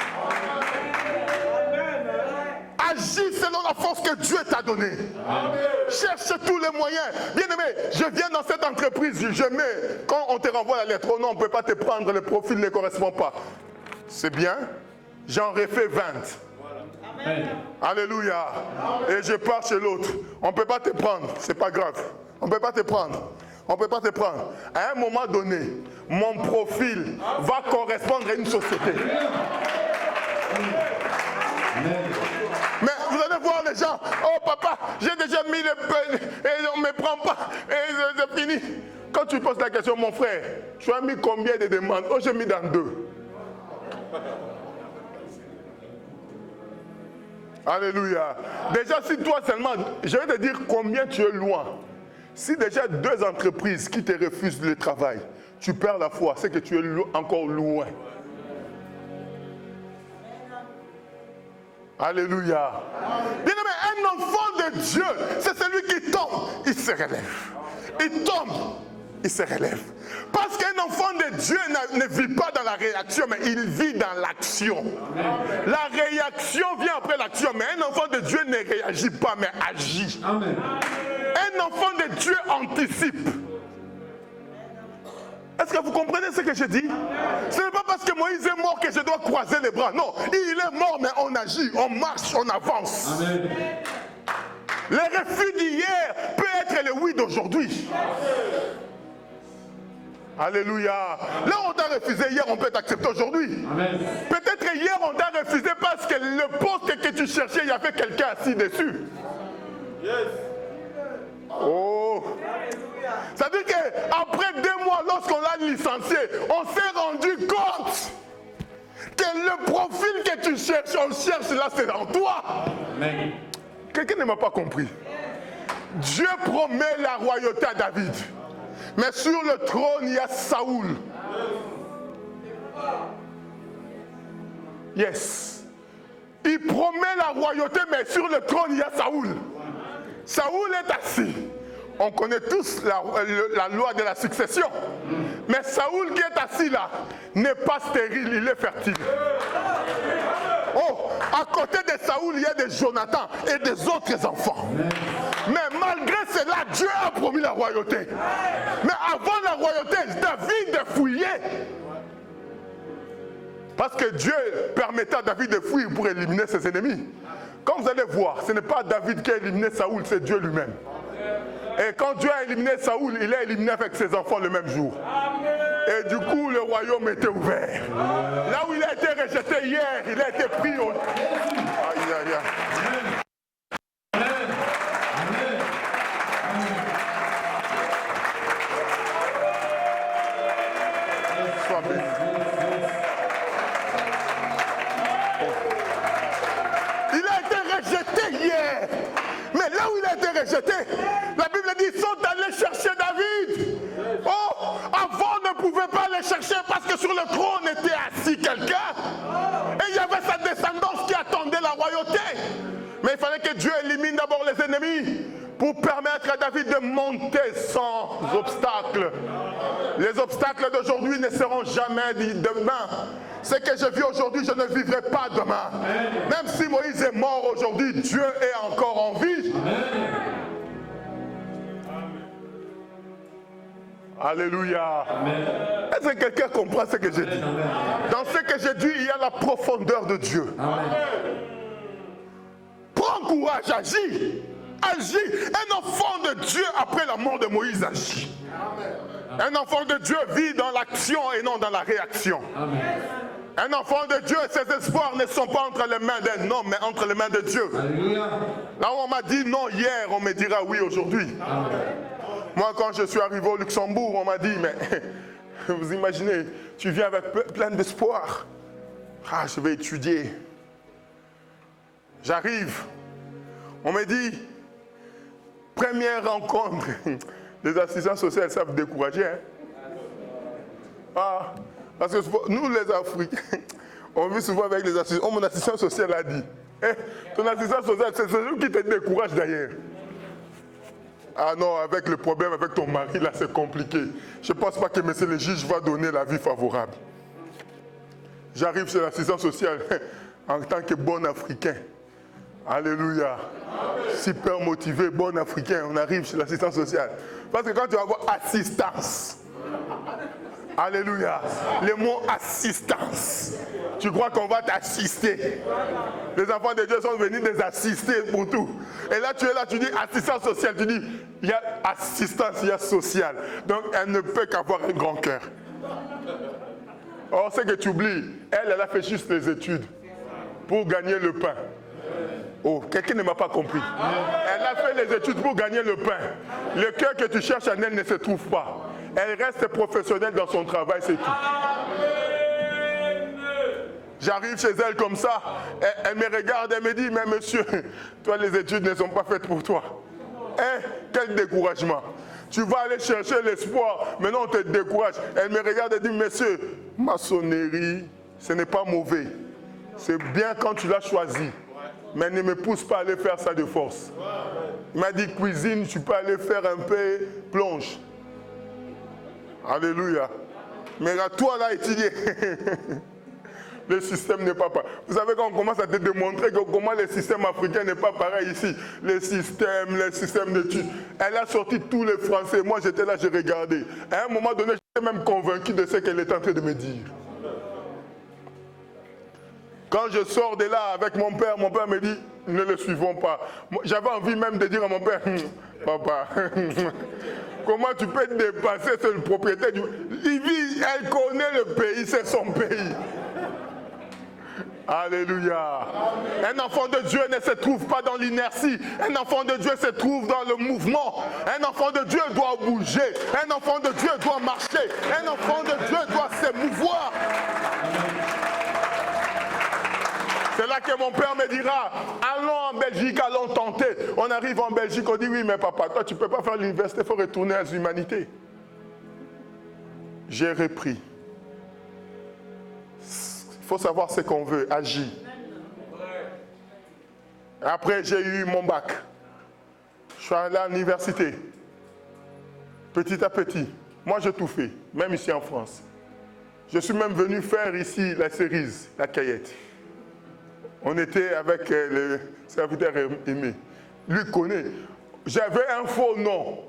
Agis selon la force que Dieu t'a donnée. Cherche tous les moyens. Bien aimé, je viens dans cette entreprise, je mets, quand on te renvoie la lettre, oh non, on ne peut pas te prendre, le profil ne correspond pas. C'est bien, j'en refais 20. Amen. Alléluia. Et je pars chez l'autre. On ne peut pas te prendre, c'est pas grave. On ne peut pas te prendre. On ne peut pas te prendre. À un moment donné, mon profil va correspondre à une société. Mais vous allez voir les gens, oh papa, j'ai déjà mis le pain et on ne me prend pas. Et c'est fini. Quand tu poses la question, mon frère, tu as mis combien de demandes? Oh, j'ai mis dans 2. Alléluia. Déjà, si toi seulement, je vais te dire combien tu es loin. Si déjà 2 entreprises qui te refusent le travail, tu perds la foi, c'est que tu es encore loin. Alléluia. Bien aimé, un enfant de Dieu, c'est celui qui tombe, il se relève. Il tombe, il se relève. Parce qu'un enfant de Dieu ne vit pas dans la réaction, mais il vit dans l'action. La réaction vient après l'action, mais un enfant de Dieu ne réagit pas, mais agit. Amen. Un enfant de Dieu anticipe. Est-ce que vous comprenez ce que je dis? Ce n'est pas parce que Moïse est mort que je dois croiser les bras. Non, il est mort, mais on agit, on marche, on avance. Amen. Le refus d'hier peut être le oui d'aujourd'hui. Alléluia. Là, on t'a refusé hier, on peut t'accepter aujourd'hui. Peut-être hier, on t'a refusé parce que le poste que tu cherchais, il y avait quelqu'un assis dessus. Yes. Oh. Ça veut dire qu'après 2 mois, lorsqu'on l'a licencié, on s'est rendu compte que le profil que tu cherches, on cherche là, c'est en toi. Amen. Quelqu'un ne m'a pas compris. Dieu promet la royauté à David. Mais sur le trône, il y a Saoul. Yes. Il promet la royauté, mais sur le trône, il y a Saoul. Saoul est assis. On connaît tous la loi de la succession. Mais Saoul qui est assis là n'est pas stérile, il est fertile. Oh, à côté de Saoul, il y a des Jonathan et des autres enfants. Mais malgré cela, Dieu a promis la royauté. Mais avant la royauté, David fouillait. Parce que Dieu permettait à David de fuir pour éliminer ses ennemis. Comme vous allez voir, ce n'est pas David qui a éliminé Saoul, c'est Dieu lui-même. Et quand Dieu a éliminé Saoul, il a éliminé avec ses enfants le même jour. Et du coup, le royaume était ouvert. Là où il a été rejeté hier, il a été pris au... Aïe, aïe, aïe. Sois béni. Il a été rejeté hier. Mais là où il a été rejeté, la Bible dit qu'ils sont allés chercher David. Oh, avant on ne pouvait pas les chercher parce que sur le trône était assis quelqu'un. Et il y avait sa descendance qui attendait la royauté. Mais il fallait que Dieu élimine d'abord les ennemis pour permettre à David de monter sans obstacle. Les obstacles d'aujourd'hui ne seront jamais demain. Ce que je vis aujourd'hui, je ne vivrai pas demain. Même si Moïse est mort aujourd'hui, Dieu est encore en vie. Alléluia. Est-ce que quelqu'un comprend ce que j'ai dit? Dans ce que j'ai dit, il y a la profondeur de Dieu. Prends courage, agis. Agis. Un enfant de Dieu, après la mort de Moïse, agit. Un enfant de Dieu vit dans l'action et non dans la réaction. Un enfant de Dieu, ses espoirs ne sont pas entre les mains d'un homme, mais entre les mains de Dieu. Là où on m'a dit non hier, on me dira oui aujourd'hui. Moi, quand je suis arrivé au Luxembourg, on m'a dit, mais vous imaginez, tu viens avec plein d'espoir. Ah, je vais étudier. J'arrive. On me dit, première rencontre. Les assistants sociaux savent décourager. Hein? Ah, parce que nous, les Africains, on vit souvent avec les assistants. Oh, mon assistant social a dit. Ton assistant social, c'est celui qui te décourage d'ailleurs. Ah non, avec le problème avec ton mari, là, c'est compliqué. Je ne pense pas que monsieur le juge va donner l'avis favorable. J'arrive chez l'assistant social en tant que bon Africain. Alléluia. Super motivé, bon Africain. On arrive chez l'assistant social. Parce que quand tu vas avoir assistance, alléluia, le mot assistance, tu crois qu'on va t'assister. Les enfants de Dieu sont venus les assister pour tout. Et là, tu es là, tu dis assistance sociale. Tu dis, il y a assistance, il y a social. Donc, elle ne peut qu'avoir un grand cœur. Or, c'est que tu oublies, elle a fait juste les études pour gagner le pain. Oh, quelqu'un ne m'a pas compris. Elle a fait les études pour gagner le pain. Le cœur que tu cherches en elle ne se trouve pas. Elle reste professionnelle dans son travail, c'est tout. J'arrive chez elle comme ça, elle me regarde, elle me dit, mais monsieur, toi les études ne sont pas faites pour toi. Hein? Quel découragement. Tu vas aller chercher l'espoir, maintenant on te décourage. Elle me regarde et dit, monsieur, maçonnerie, ce n'est pas mauvais. C'est bien quand tu l'as choisi. Mais ne me pousse pas à aller faire ça de force. Il m'a dit, cuisine, tu peux aller faire un peu plonge. Alléluia. Mais à toi là, étudier. Le système n'est pas pareil. Vous savez, quand on commence à te démontrer comment le système africain n'est pas pareil ici, les systèmes d'études. Elle a sorti tous les Français. Moi, j'étais là, j'ai regardé. À un moment donné, j'étais même convaincu de ce qu'elle est en train de me dire. Quand je sors de là avec mon père me dit, ne le suivons pas. J'avais envie même de dire à mon père, papa, comment tu peux dépasser ce propriétaire du... Il vit, elle connaît le pays, c'est son pays. Alléluia. Un enfant de Dieu ne se trouve pas dans l'inertie. Un enfant de Dieu se trouve dans le mouvement. Un enfant de Dieu doit bouger. Un enfant de Dieu doit marcher. Un enfant de Dieu doit se mouvoir. C'est là que mon père me dira, allons en Belgique, allons tenter. On arrive en Belgique, on dit, oui, mais papa, toi, tu ne peux pas faire l'université, il faut retourner à l'humanité. J'ai repris. Il faut savoir ce qu'on veut, agir. Après, j'ai eu mon bac. Je suis allé à l'université. Petit à petit. Moi, j'ai tout fait, même ici en France. Je suis même venu faire ici la cerise, la Cayette. On était avec le serviteur Aimé. Lui connaît. J'avais un faux nom,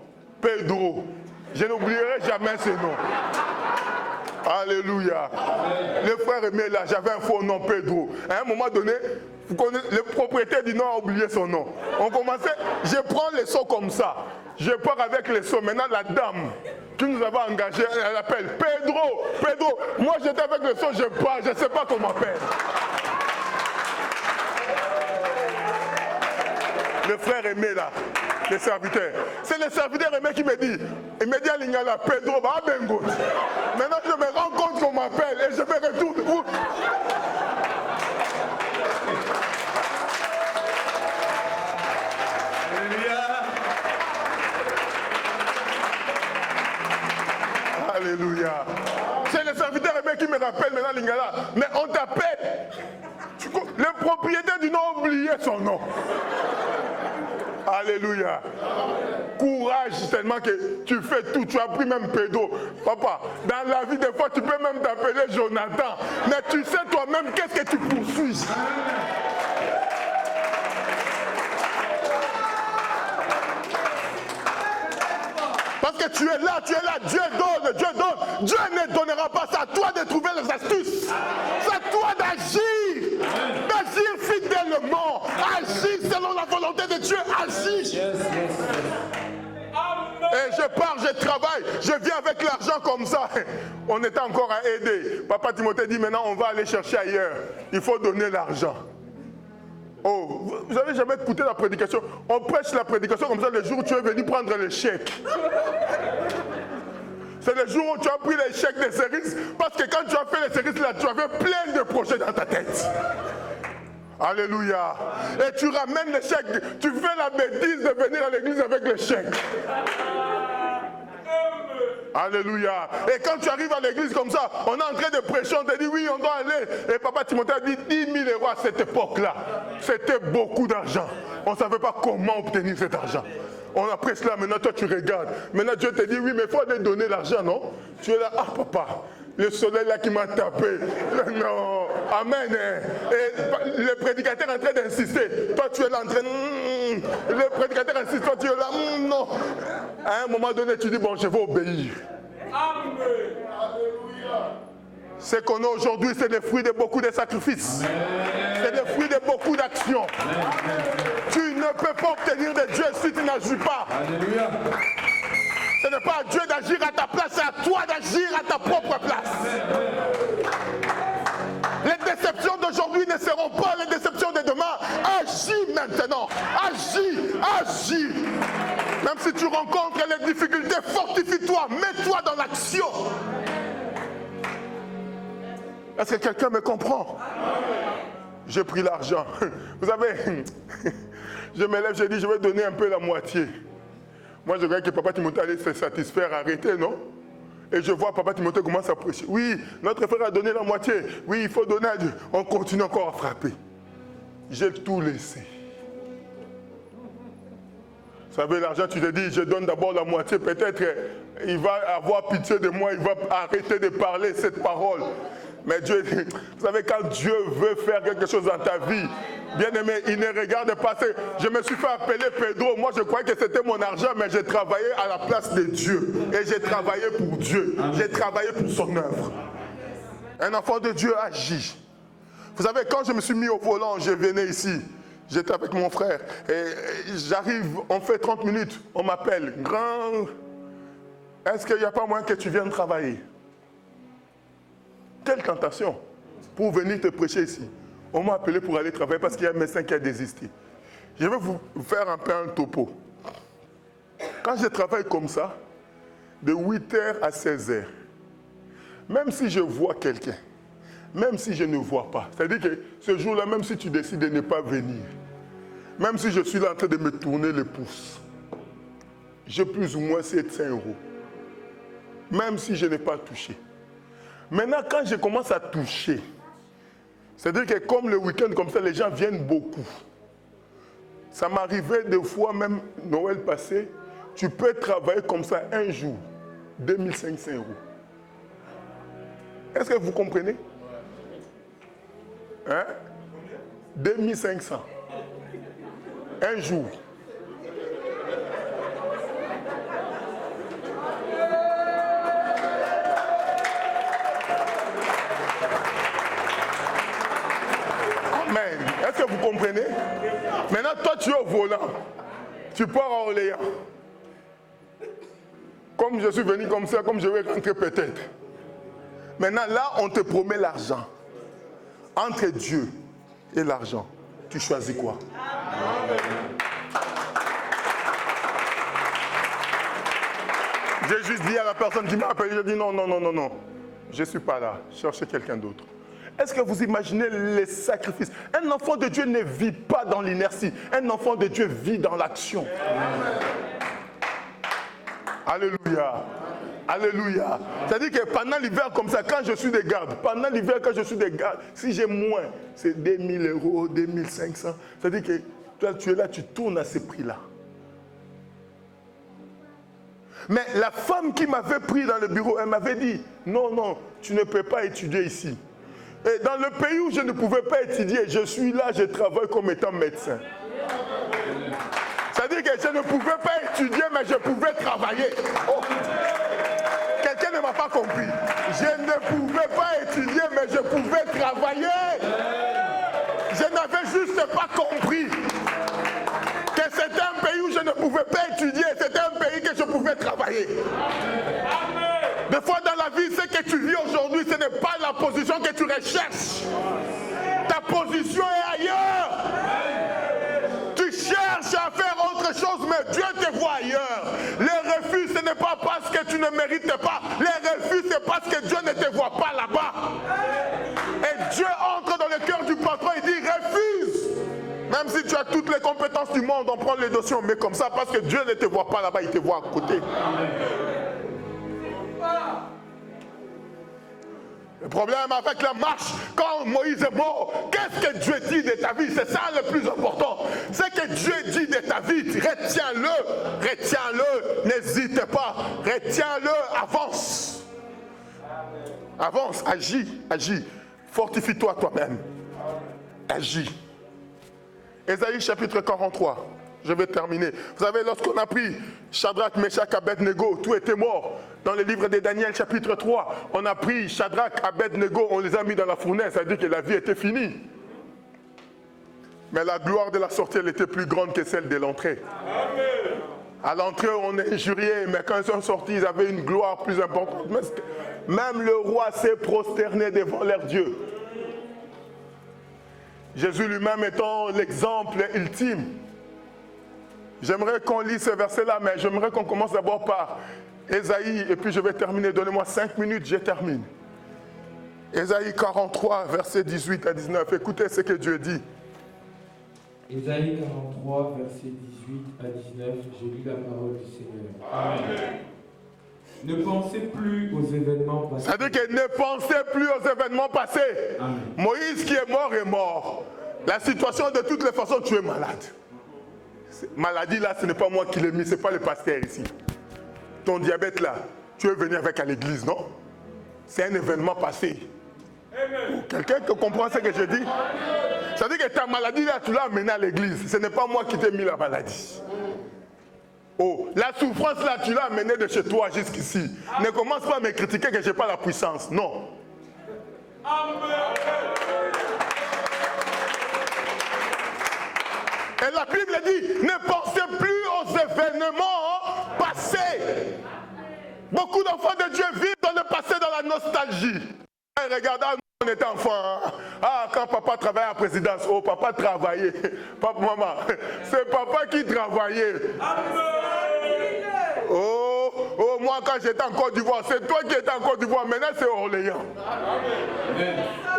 Pedro. Je n'oublierai jamais ce nom. Alléluia. Le frère Aimé là, j'avais un faux nom, Pedro. À un moment donné, vous connaissez, le propriétaire du nom a oublié son nom. On commençait, je prends les sauts comme ça. Je pars avec les sons. Maintenant, la dame qui nous avait engagés, elle appelle Pedro. Pedro, moi j'étais avec le son, je pars, je ne sais pas comment m'appelle. Le frère aimé là, le serviteur. C'est le serviteur aimé qui me dit, il me dit à Lingala, Pedro, va à Bengo. Maintenant je me rends compte qu'on m'appelle et je me retourne. Où? Alléluia. C'est le serviteur aimé qui me rappelle maintenant Lingala. Mais on t'appelle. Le propriétaire du nom a oublié son nom. Alléluia. Courage tellement que tu fais tout. Tu as pris même Pedro. Papa, dans la vie des fois tu peux même t'appeler Jonathan. Mais tu sais toi-même qu'est-ce que tu poursuis. Parce que tu es là, Dieu donne. Dieu ne donnera pas, c'est à toi de trouver les astuces. C'est à toi d'agir. D'agir fidèlement. Agir selon la volonté de Dieu. Agir. Et je pars, je travaille, je viens avec l'argent comme ça. On était encore à aider. Papa Timothée dit maintenant on va aller chercher ailleurs. Il faut donner l'argent. Oh, vous n'avez jamais écouté la prédication? On prêche la prédication comme ça le jour où tu es venu prendre le chèque. C'est le jour où tu as pris les chèques des services. Parce que quand tu as fait les services là, tu avais plein de projets dans ta tête. Alléluia. Et tu ramènes le chèque. Tu fais la bêtise de venir à l'église avec le chèque. Alléluia. Et quand tu arrives à l'église comme ça, on est en train de prêcher, on te dit oui, on doit aller. Et papa Timothée a dit 10 000 € à cette époque-là. C'était beaucoup d'argent. On ne savait pas comment obtenir cet argent. On a prêché là, maintenant toi tu regardes. Maintenant Dieu te dit oui, mais il faut aller donner l'argent, non? Tu es là, ah papa, le soleil là qui m'a tapé. Non, amen. Et le prédicateur est en train d'insister. Toi tu es là en train de... Le prédicateur insiste, toi tu es là, non. À un moment donné, tu dis, bon, je vais obéir. Amen. Ce qu'on a aujourd'hui, c'est le fruit de beaucoup de sacrifices. C'est le fruit de beaucoup d'actions. Tu ne peux pas obtenir de Dieu si tu n'agis pas. Alléluia. Ce n'est pas à Dieu d'agir à ta place, c'est à toi d'agir à ta propre place. Les déceptions d'aujourd'hui ne seront pas les déceptions de demain. Agis maintenant. Agis. Même si tu rencontres les difficultés, fortifie-toi, mets-toi dans l'action. Est-ce que quelqu'un me comprend? J'ai pris l'argent. Vous savez, je me lève, je dis, je vais donner un peu la moitié. Moi, je croyais que papa Timothée allait se satisfaire, arrêter, non? Et je vois papa Timothée commence à prêcher. Oui, notre frère a donné la moitié. Oui, il faut donner à Dieu. On continue encore à frapper. J'ai tout laissé. Vous savez, l'argent, tu te dis, je donne d'abord la moitié. Peut-être il va avoir pitié de moi, il va arrêter de parler cette parole. Mais Dieu, vous savez, quand Dieu veut faire quelque chose dans ta vie, bien aimé, il ne regarde pas. Je me suis fait appeler Pedro. Moi, je croyais que c'était mon argent, mais j'ai travaillé à la place de Dieu. Et j'ai travaillé pour Dieu. J'ai travaillé pour son œuvre. Un enfant de Dieu agit. Vous savez, quand je me suis mis au volant, je venais ici. J'étais avec mon frère. Et j'arrive, on fait 30 minutes. On m'appelle. Grand, est-ce qu'il n'y a pas moyen que tu viennes travailler? Quelle tentation pour venir te prêcher ici. On m'a appelé pour aller travailler parce qu'il y a un médecin qui a désisté. Je vais vous faire un peu un topo. Quand je travaille comme ça, de 8h à 16h, même si je vois quelqu'un, même si je ne vois pas, c'est-à-dire que ce jour-là, même si tu décides de ne pas venir, même si je suis là en train de me tourner les pouces, j'ai plus ou moins 700 €. Même si je n'ai pas touché. Maintenant, quand je commence à toucher, c'est-à-dire que comme le week-end, comme ça, les gens viennent beaucoup. Ça m'arrivait des fois, même Noël passé, tu peux travailler comme ça un jour, 2500 €. Est-ce que vous comprenez? Hein? 2500. Un jour. Amen. Est-ce que vous comprenez? Maintenant, toi, tu es au volant. Tu pars à Orléans. comme je suis venu comme ça, comme je vais rentrer peut-être. Maintenant, là, on te promet l'argent. Entre Dieu et l'argent, tu choisis quoi? J'ai juste dit à la personne qui m'a appelé, j'ai dit non, je ne suis pas là, cherchez quelqu'un d'autre. Est-ce que vous imaginez les sacrifices? Un enfant de Dieu ne vit pas dans l'inertie, un enfant de Dieu vit dans l'action. Alléluia. Alléluia. C'est-à-dire que pendant l'hiver comme ça, quand je suis de garde, si j'ai moins, c'est 2000 euros, 2500. C'est-à-dire que toi, tu es là, tu tournes à ces prix-là. Mais la femme qui m'avait pris dans le bureau, elle m'avait dit, non, tu ne peux pas étudier ici. Et dans le pays où je ne pouvais pas étudier, je suis là, je travaille comme étant médecin. C'est-à-dire que je ne pouvais pas étudier, mais je pouvais travailler. Oh. Quelqu'un ne m'a pas compris. Je ne pouvais pas étudier, mais je pouvais travailler. Je n'avais juste pas compris que c'était un pays où je ne pouvais pas étudier, c'était un pays que je pouvais travailler. Des fois dans la vie, ce que tu vis aujourd'hui, ce n'est pas la position que tu recherches. Ta position est ailleurs. Tu cherches à faire autre chose, mais Dieu te voit ailleurs. Les refus, ce n'est pas parce que tu ne mérites pas. Les refus, c'est parce que Dieu ne te voit pas là-bas. Et Dieu entre dans le cœur du patron et dit refuse. Même si tu as toutes les compétences du monde, on prend les dossiers, on met comme ça, parce que Dieu ne te voit pas là-bas, il te voit à côté. Le problème avec la marche, quand Moïse est mort, qu'est-ce que Dieu dit de ta vie? C'est ça le plus important. C'est que Dieu dit de ta vie, retiens-le, n'hésite pas, retiens-le, avance. Avance, agis, fortifie-toi toi-même, agis. Ésaïe chapitre 43, je vais terminer. Vous savez, lorsqu'on a pris Shadrach, Meshach, Abednego, tout était mort. Dans le livre de Daniel chapitre 3, on a pris Shadrach, Abednego, on les a mis dans la fournaise, ça veut dire que la vie était finie. Mais la gloire de la sortie, elle était plus grande que celle de l'entrée. À l'entrée, on est injurié, mais quand ils sont sortis, ils avaient une gloire plus importante. Même le roi s'est prosterné devant leur Dieu. Jésus lui-même étant l'exemple ultime. J'aimerais qu'on lise ce verset-là, mais j'aimerais qu'on commence d'abord par Ésaïe, et puis je vais terminer. Donnez-moi 5 minutes, je termine. Ésaïe 43, versets 18 à 19. Écoutez ce que Dieu dit. Ésaïe 43, versets 18 à 19. J'ai lu la parole du Seigneur. Amen. Ne pensez plus aux événements passés. C'est-à-dire que ne pensez plus aux événements passés. Amen. Moïse qui est mort est mort. La situation, de toutes les façons, tu es malade. Maladie là, ce n'est pas moi qui l'ai mis, ce n'est pas le pasteur ici. Ton diabète là, tu es venu avec à l'église, non? C'est un événement passé. Quelqu'un qui comprend ce que je dis? C'est-à-dire que ta maladie là, tu l'as amenée à l'église. Ce n'est pas moi qui t'ai mis la maladie. Oh, la souffrance là, tu l'as amenée de chez toi jusqu'ici. Ne commence pas à me critiquer que je n'ai pas la puissance. Non. Et la Bible dit, ne pensez plus aux événements passés. Beaucoup d'enfants de Dieu vivent dans le passé, dans la nostalgie. Regardez, on était enfant. Quand papa travaillait à la présidence, oh, papa travaillait. Papa, maman, c'est papa qui travaillait. Oh, moi quand j'étais en Côte d'Ivoire, c'est toi qui étais en Côte d'Ivoire, maintenant c'est Orléans.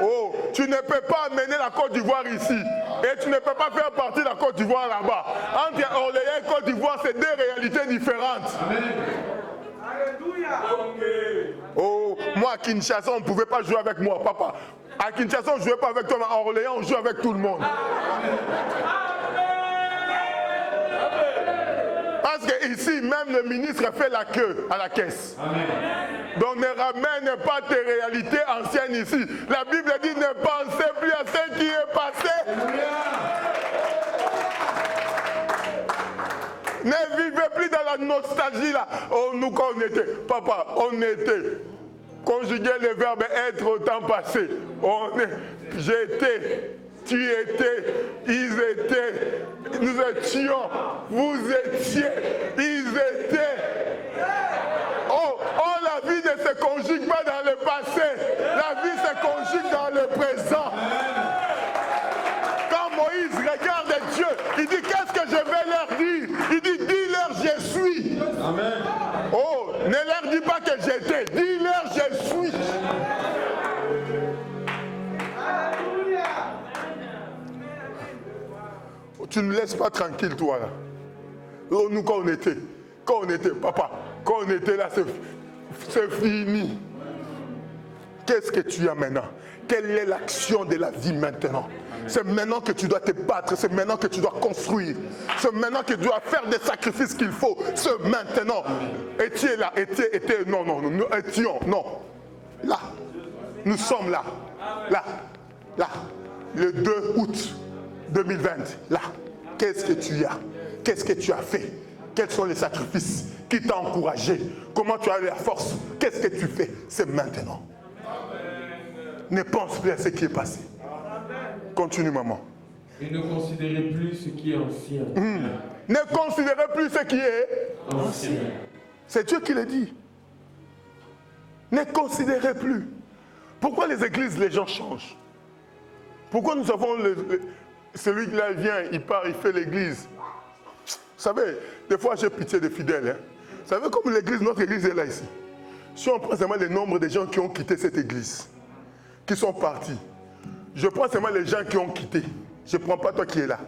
Oh, tu ne peux pas amener la Côte d'Ivoire ici. Et tu ne peux pas faire partie de la Côte d'Ivoire là-bas. Entre Orléans et Côte d'Ivoire, c'est deux réalités différentes. Oh, moi à Kinshasa, on ne pouvait pas jouer avec moi, papa. À Kinshasa, on ne jouait pas avec toi, mais à Orléans, on joue avec tout le monde. Parce qu'ici, même le ministre fait la queue à la caisse. Amen. Donc ne ramène pas tes réalités anciennes ici. La Bible dit ne pensez plus à ce qui est passé. Ne vivez plus dans la nostalgie là. Oh, nous quand on était, papa, on était. Conjuguer le verbe être au temps passé. J'étais. Tu étais, ils étaient, nous étions, vous étiez, ils étaient. conjugue pas dans le passé. La vie se conjugue dans le présent. Quand Moïse regarde Dieu, il dit qu'est-ce que je vais leur dire? Il dit dis-leur je suis. Amen. Oh, ne leur dis pas que j'étais. Dis-leur je suis. Tu ne laisses pas tranquille toi là. Oh, nous quand on était, papa, quand on était là, c'est fini. Qu'est-ce que tu as maintenant? Quelle est l'action de la vie maintenant? C'est maintenant que tu dois te battre, c'est maintenant que tu dois construire, c'est maintenant que tu dois faire des sacrifices qu'il faut, c'est maintenant. Et tu es là, non, nous étions, non. Là, nous sommes là, le 2 août 2020, là. Qu'est-ce que tu as? Qu'est-ce que tu as fait? Quels sont les sacrifices? Qui t'a encouragé? Comment tu as eu la force? Qu'est-ce que tu fais? C'est maintenant. Ne pense plus à ce qui est passé. Continue, maman. Et ne considérez plus ce qui est ancien. Ne considérez plus ce qui est ancien. C'est Dieu qui le dit. Ne considérez plus. Pourquoi les églises, les gens changent? Pourquoi nous avons celui qui là vient, il part, il fait l'église. Vous savez, des fois j'ai pitié des fidèles. Vous savez comme l'église, notre église est là ici. Si on prend seulement le nombre de gens qui ont quitté cette église, qui sont partis, je prends seulement les gens qui ont quitté. Je ne prends pas toi qui es là.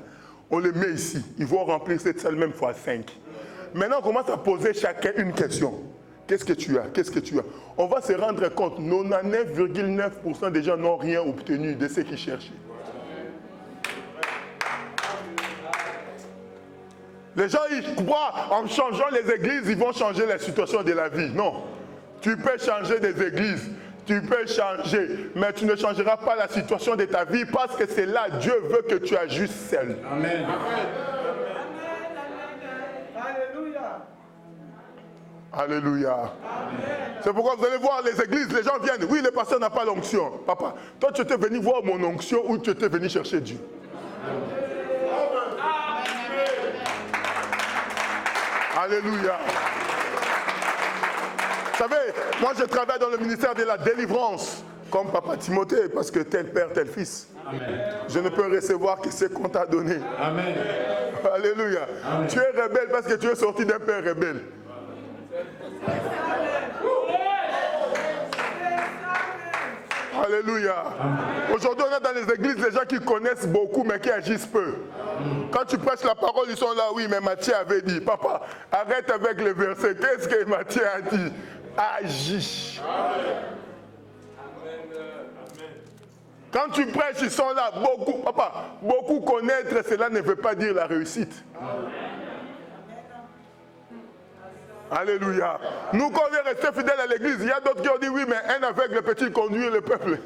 On les met ici. Ils vont remplir cette salle même fois 5. Maintenant, on commence à poser chacun une question. Qu'est-ce que tu as? Qu'est-ce que tu as? On va se rendre compte, 99,9% des gens n'ont rien obtenu de ce qu'ils cherchaient. Les gens, ils croient en changeant les églises, ils vont changer la situation de la vie. Non. Tu peux changer des églises, tu peux changer, mais tu ne changeras pas la situation de ta vie parce que c'est là, Dieu veut que tu ajustes seul. Amen. Alléluia. C'est pourquoi vous allez voir les églises, les gens viennent. Oui, le pasteur n'a pas l'onction. Papa, toi tu étais venu voir mon onction ou tu étais venu chercher Dieu? Alléluia. Vous savez, moi je travaille dans le ministère de la délivrance, comme papa Timothée, parce que tel père, tel fils. Amen. Je ne peux recevoir que ce qu'on t'a donné. Amen. Alléluia. Amen. Tu es rebelle parce que tu es sorti d'un père rebelle. Alléluia. Aujourd'hui, on est dans les églises, les gens qui connaissent beaucoup, mais qui agissent peu. Quand tu prêches la parole, ils sont là, oui, mais Matthieu avait dit, papa, arrête avec le verset. Qu'est-ce que Matthieu a dit? Agis. Quand tu prêches, ils sont là, beaucoup, papa, beaucoup connaître, cela ne veut pas dire la réussite. Alléluia. Nous, quand on est resté fidèles à l'église, il y a d'autres qui ont dit oui, mais un aveugle peut-il conduire le peuple?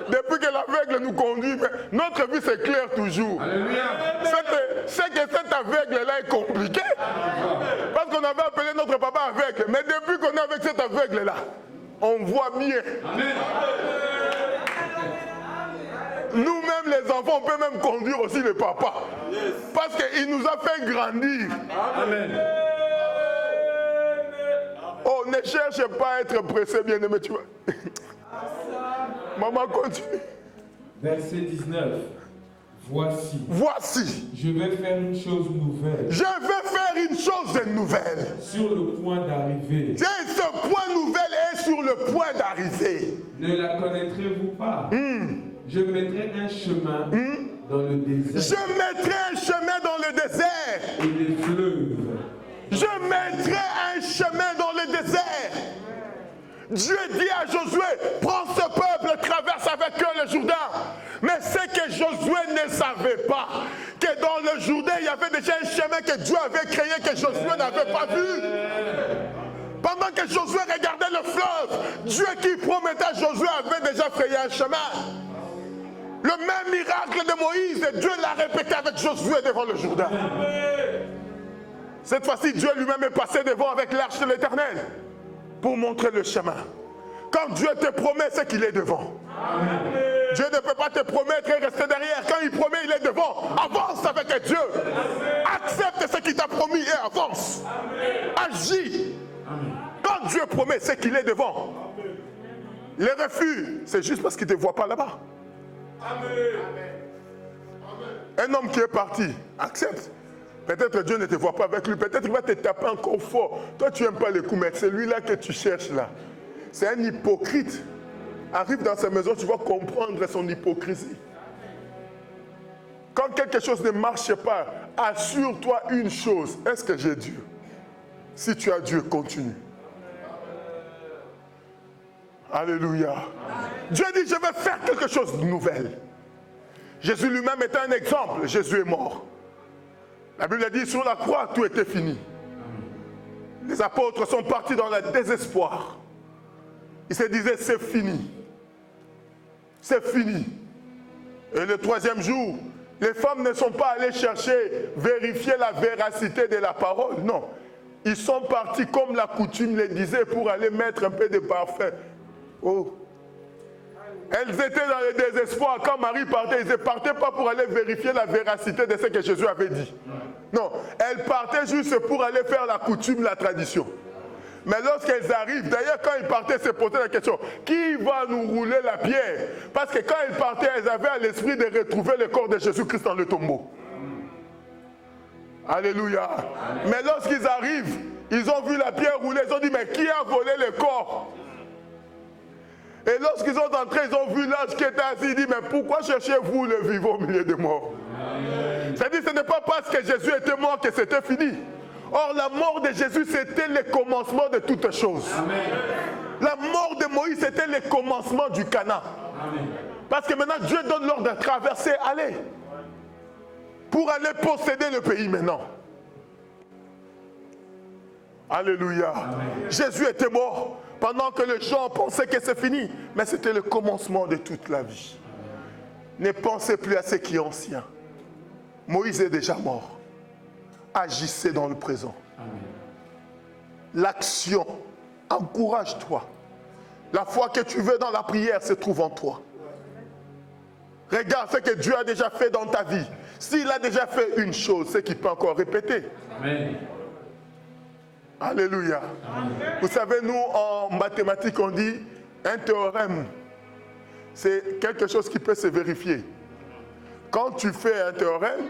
Depuis que l'aveugle nous conduit, notre vie c'est clair toujours. Alléluia. C'est que cet aveugle-là est compliqué. Parce qu'on avait appelé notre papa aveugle. Mais depuis qu'on est avec cet aveugle-là, on voit mieux. Amen. Nous-mêmes, les enfants, on peut même conduire aussi le papa. Parce qu'il nous a fait grandir. Amen. Oh, ne cherche pas à être pressé, bien-aimé, tu vois. Maman, continue. Verset 19. Voici. Je vais faire une chose nouvelle. Je vais faire une chose nouvelle. Sur le point d'arriver. Et ce point nouvel est sur le point d'arriver. Ne la connaîtrez-vous pas? Je mettrai un chemin dans le désert. Je mettrai un chemin dans le désert. Et des fleuves. Je mettrai un chemin dans le désert. Dieu dit à Josué, prends ce peuple, traverse avec eux le Jourdain. Mais c'est que Josué ne savait pas que dans le Jourdain, il y avait déjà un chemin que Dieu avait créé que Josué n'avait pas vu. Pendant que Josué regardait le fleuve, Dieu qui promettait à Josué avait déjà frayé un chemin. Le même miracle de Moïse, Dieu l'a répété avec Josué devant le Jourdain. Cette fois-ci, Dieu lui-même est passé devant avec l'arche de l'Éternel pour montrer le chemin. Quand Dieu te promet, c'est qu'il est devant. Amen. Dieu ne peut pas te promettre et rester derrière. Quand il promet, il est devant. Avance avec Dieu. Amen. Accepte ce qu'il t'a promis et avance. Amen. Agis. Amen. Quand Dieu promet, c'est qu'il est devant. Les refus, c'est juste parce qu'il ne te voit pas là-bas. Un homme qui est parti, accepte. Peut-être Dieu ne te voit pas avec lui. Peut-être qu'il va te taper encore fort. Toi, tu n'aimes pas les coups, mais c'est lui-là que tu cherches là. C'est un hypocrite. Arrive dans sa maison, tu vas comprendre son hypocrisie. Quand quelque chose ne marche pas, assure-toi une chose. Est-ce que j'ai Dieu? Si tu as Dieu, continue. Alléluia. Dieu dit, je vais faire quelque chose de nouvel. Jésus lui-même est un exemple. Jésus est mort. La Bible a dit, sur la croix, tout était fini. Les apôtres sont partis dans le désespoir. Ils se disaient, c'est fini. C'est fini. Et le troisième jour, les femmes ne sont pas allées chercher, vérifier la véracité de la parole. Non. Ils sont partis comme la coutume les disait pour aller mettre un peu de parfum. Oh. Elles étaient dans le désespoir. Quand Marie partait, ils ne partaient pas pour aller vérifier la véracité de ce que Jésus avait dit. Non, elles partaient juste pour aller faire la coutume, la tradition. Mais lorsqu'elles arrivent, d'ailleurs quand ils partaient, se posaient la question, qui va nous rouler la pierre? Parce que quand elles partaient, elles avaient à l'esprit de retrouver le corps de Jésus-Christ dans le tombeau. Alléluia. Amen. Mais lorsqu'ils arrivent, ils ont vu la pierre rouler, ils ont dit, mais qui a volé le corps? Et lorsqu'ils sont entrés, ils ont vu l'ange qui était assis, il dit, mais pourquoi cherchez-vous le vivant au milieu des morts? C'est-à-dire, ce n'est pas parce que Jésus était mort que c'était fini. Or, la mort de Jésus, c'était le commencement de toutes choses. Amen. La mort de Moïse, c'était le commencement du Canaan. Amen. Parce que maintenant, Dieu donne l'ordre de traverser, allez. Pour aller posséder le pays maintenant. Alléluia. Amen. Jésus était mort pendant que les gens pensaient que c'est fini. Mais c'était le commencement de toute la vie. Ne pensez plus à ce qui est ancien. Moïse est déjà mort. Agissez dans le présent. L'action, encourage-toi. La foi que tu veux dans la prière se trouve en toi. Regarde ce que Dieu a déjà fait dans ta vie. S'il a déjà fait une chose, c'est qu'il peut encore répéter. Amen. Alléluia. Amen. Vous savez, nous, en mathématiques, on dit un théorème. C'est quelque chose qui peut se vérifier. Quand tu fais un théorème,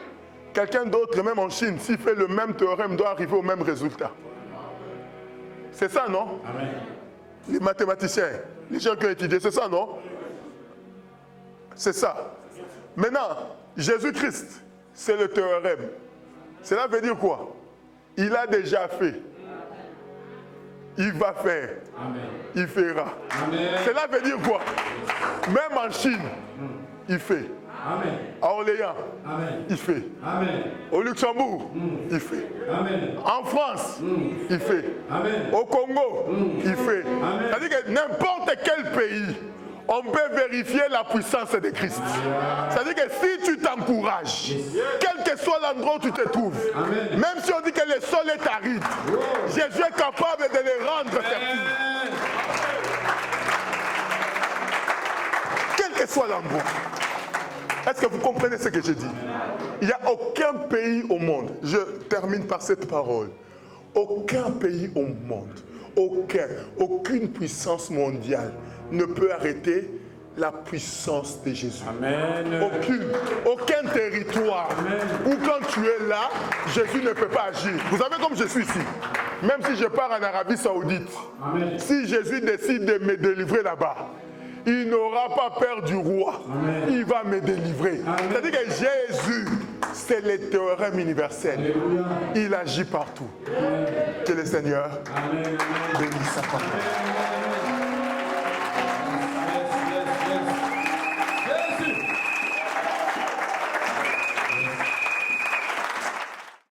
quelqu'un d'autre, même en Chine, s'il fait le même théorème, doit arriver au même résultat. C'est ça, non? Amen. Les mathématiciens, les gens qui ont étudié, c'est ça, non? C'est ça. Maintenant, Jésus-Christ, c'est le théorème. Cela veut dire quoi? Il a déjà fait. Il va faire. Amen. Il fera. Amen. Cela veut dire quoi? Même en Chine, il fait. Amen. À Orléans, amen. Il fait. Amen. Au Luxembourg, il fait. Amen. En France, il fait. Amen. Au Congo, il fait. C'est-à-dire que n'importe quel pays, on peut vérifier la puissance de Christ. C'est-à-dire que si tu t'encourages, quel que soit l'endroit où tu te trouves, amen. Même si on dit que le sol est aride, Jésus est capable de les rendre fertiles. Quel que soit l'endroit. Est-ce que vous comprenez ce que je dis? Il n'y a aucun pays au monde, je termine par cette parole, aucun pays au monde, aucune puissance mondiale ne peut arrêter la puissance de Jésus. Amen. Aucun territoire. Amen. Où quand tu es là, Jésus ne peut pas agir. Vous savez comme je suis ici, même si je pars en Arabie Saoudite, amen. Si Jésus décide de me délivrer là-bas, il n'aura pas peur du roi. Amen. Il va me délivrer. C'est-à-dire que Jésus, c'est le théorème universel. Alléluia. Il agit partout. Amen. Que le Seigneur bénisse sa parole.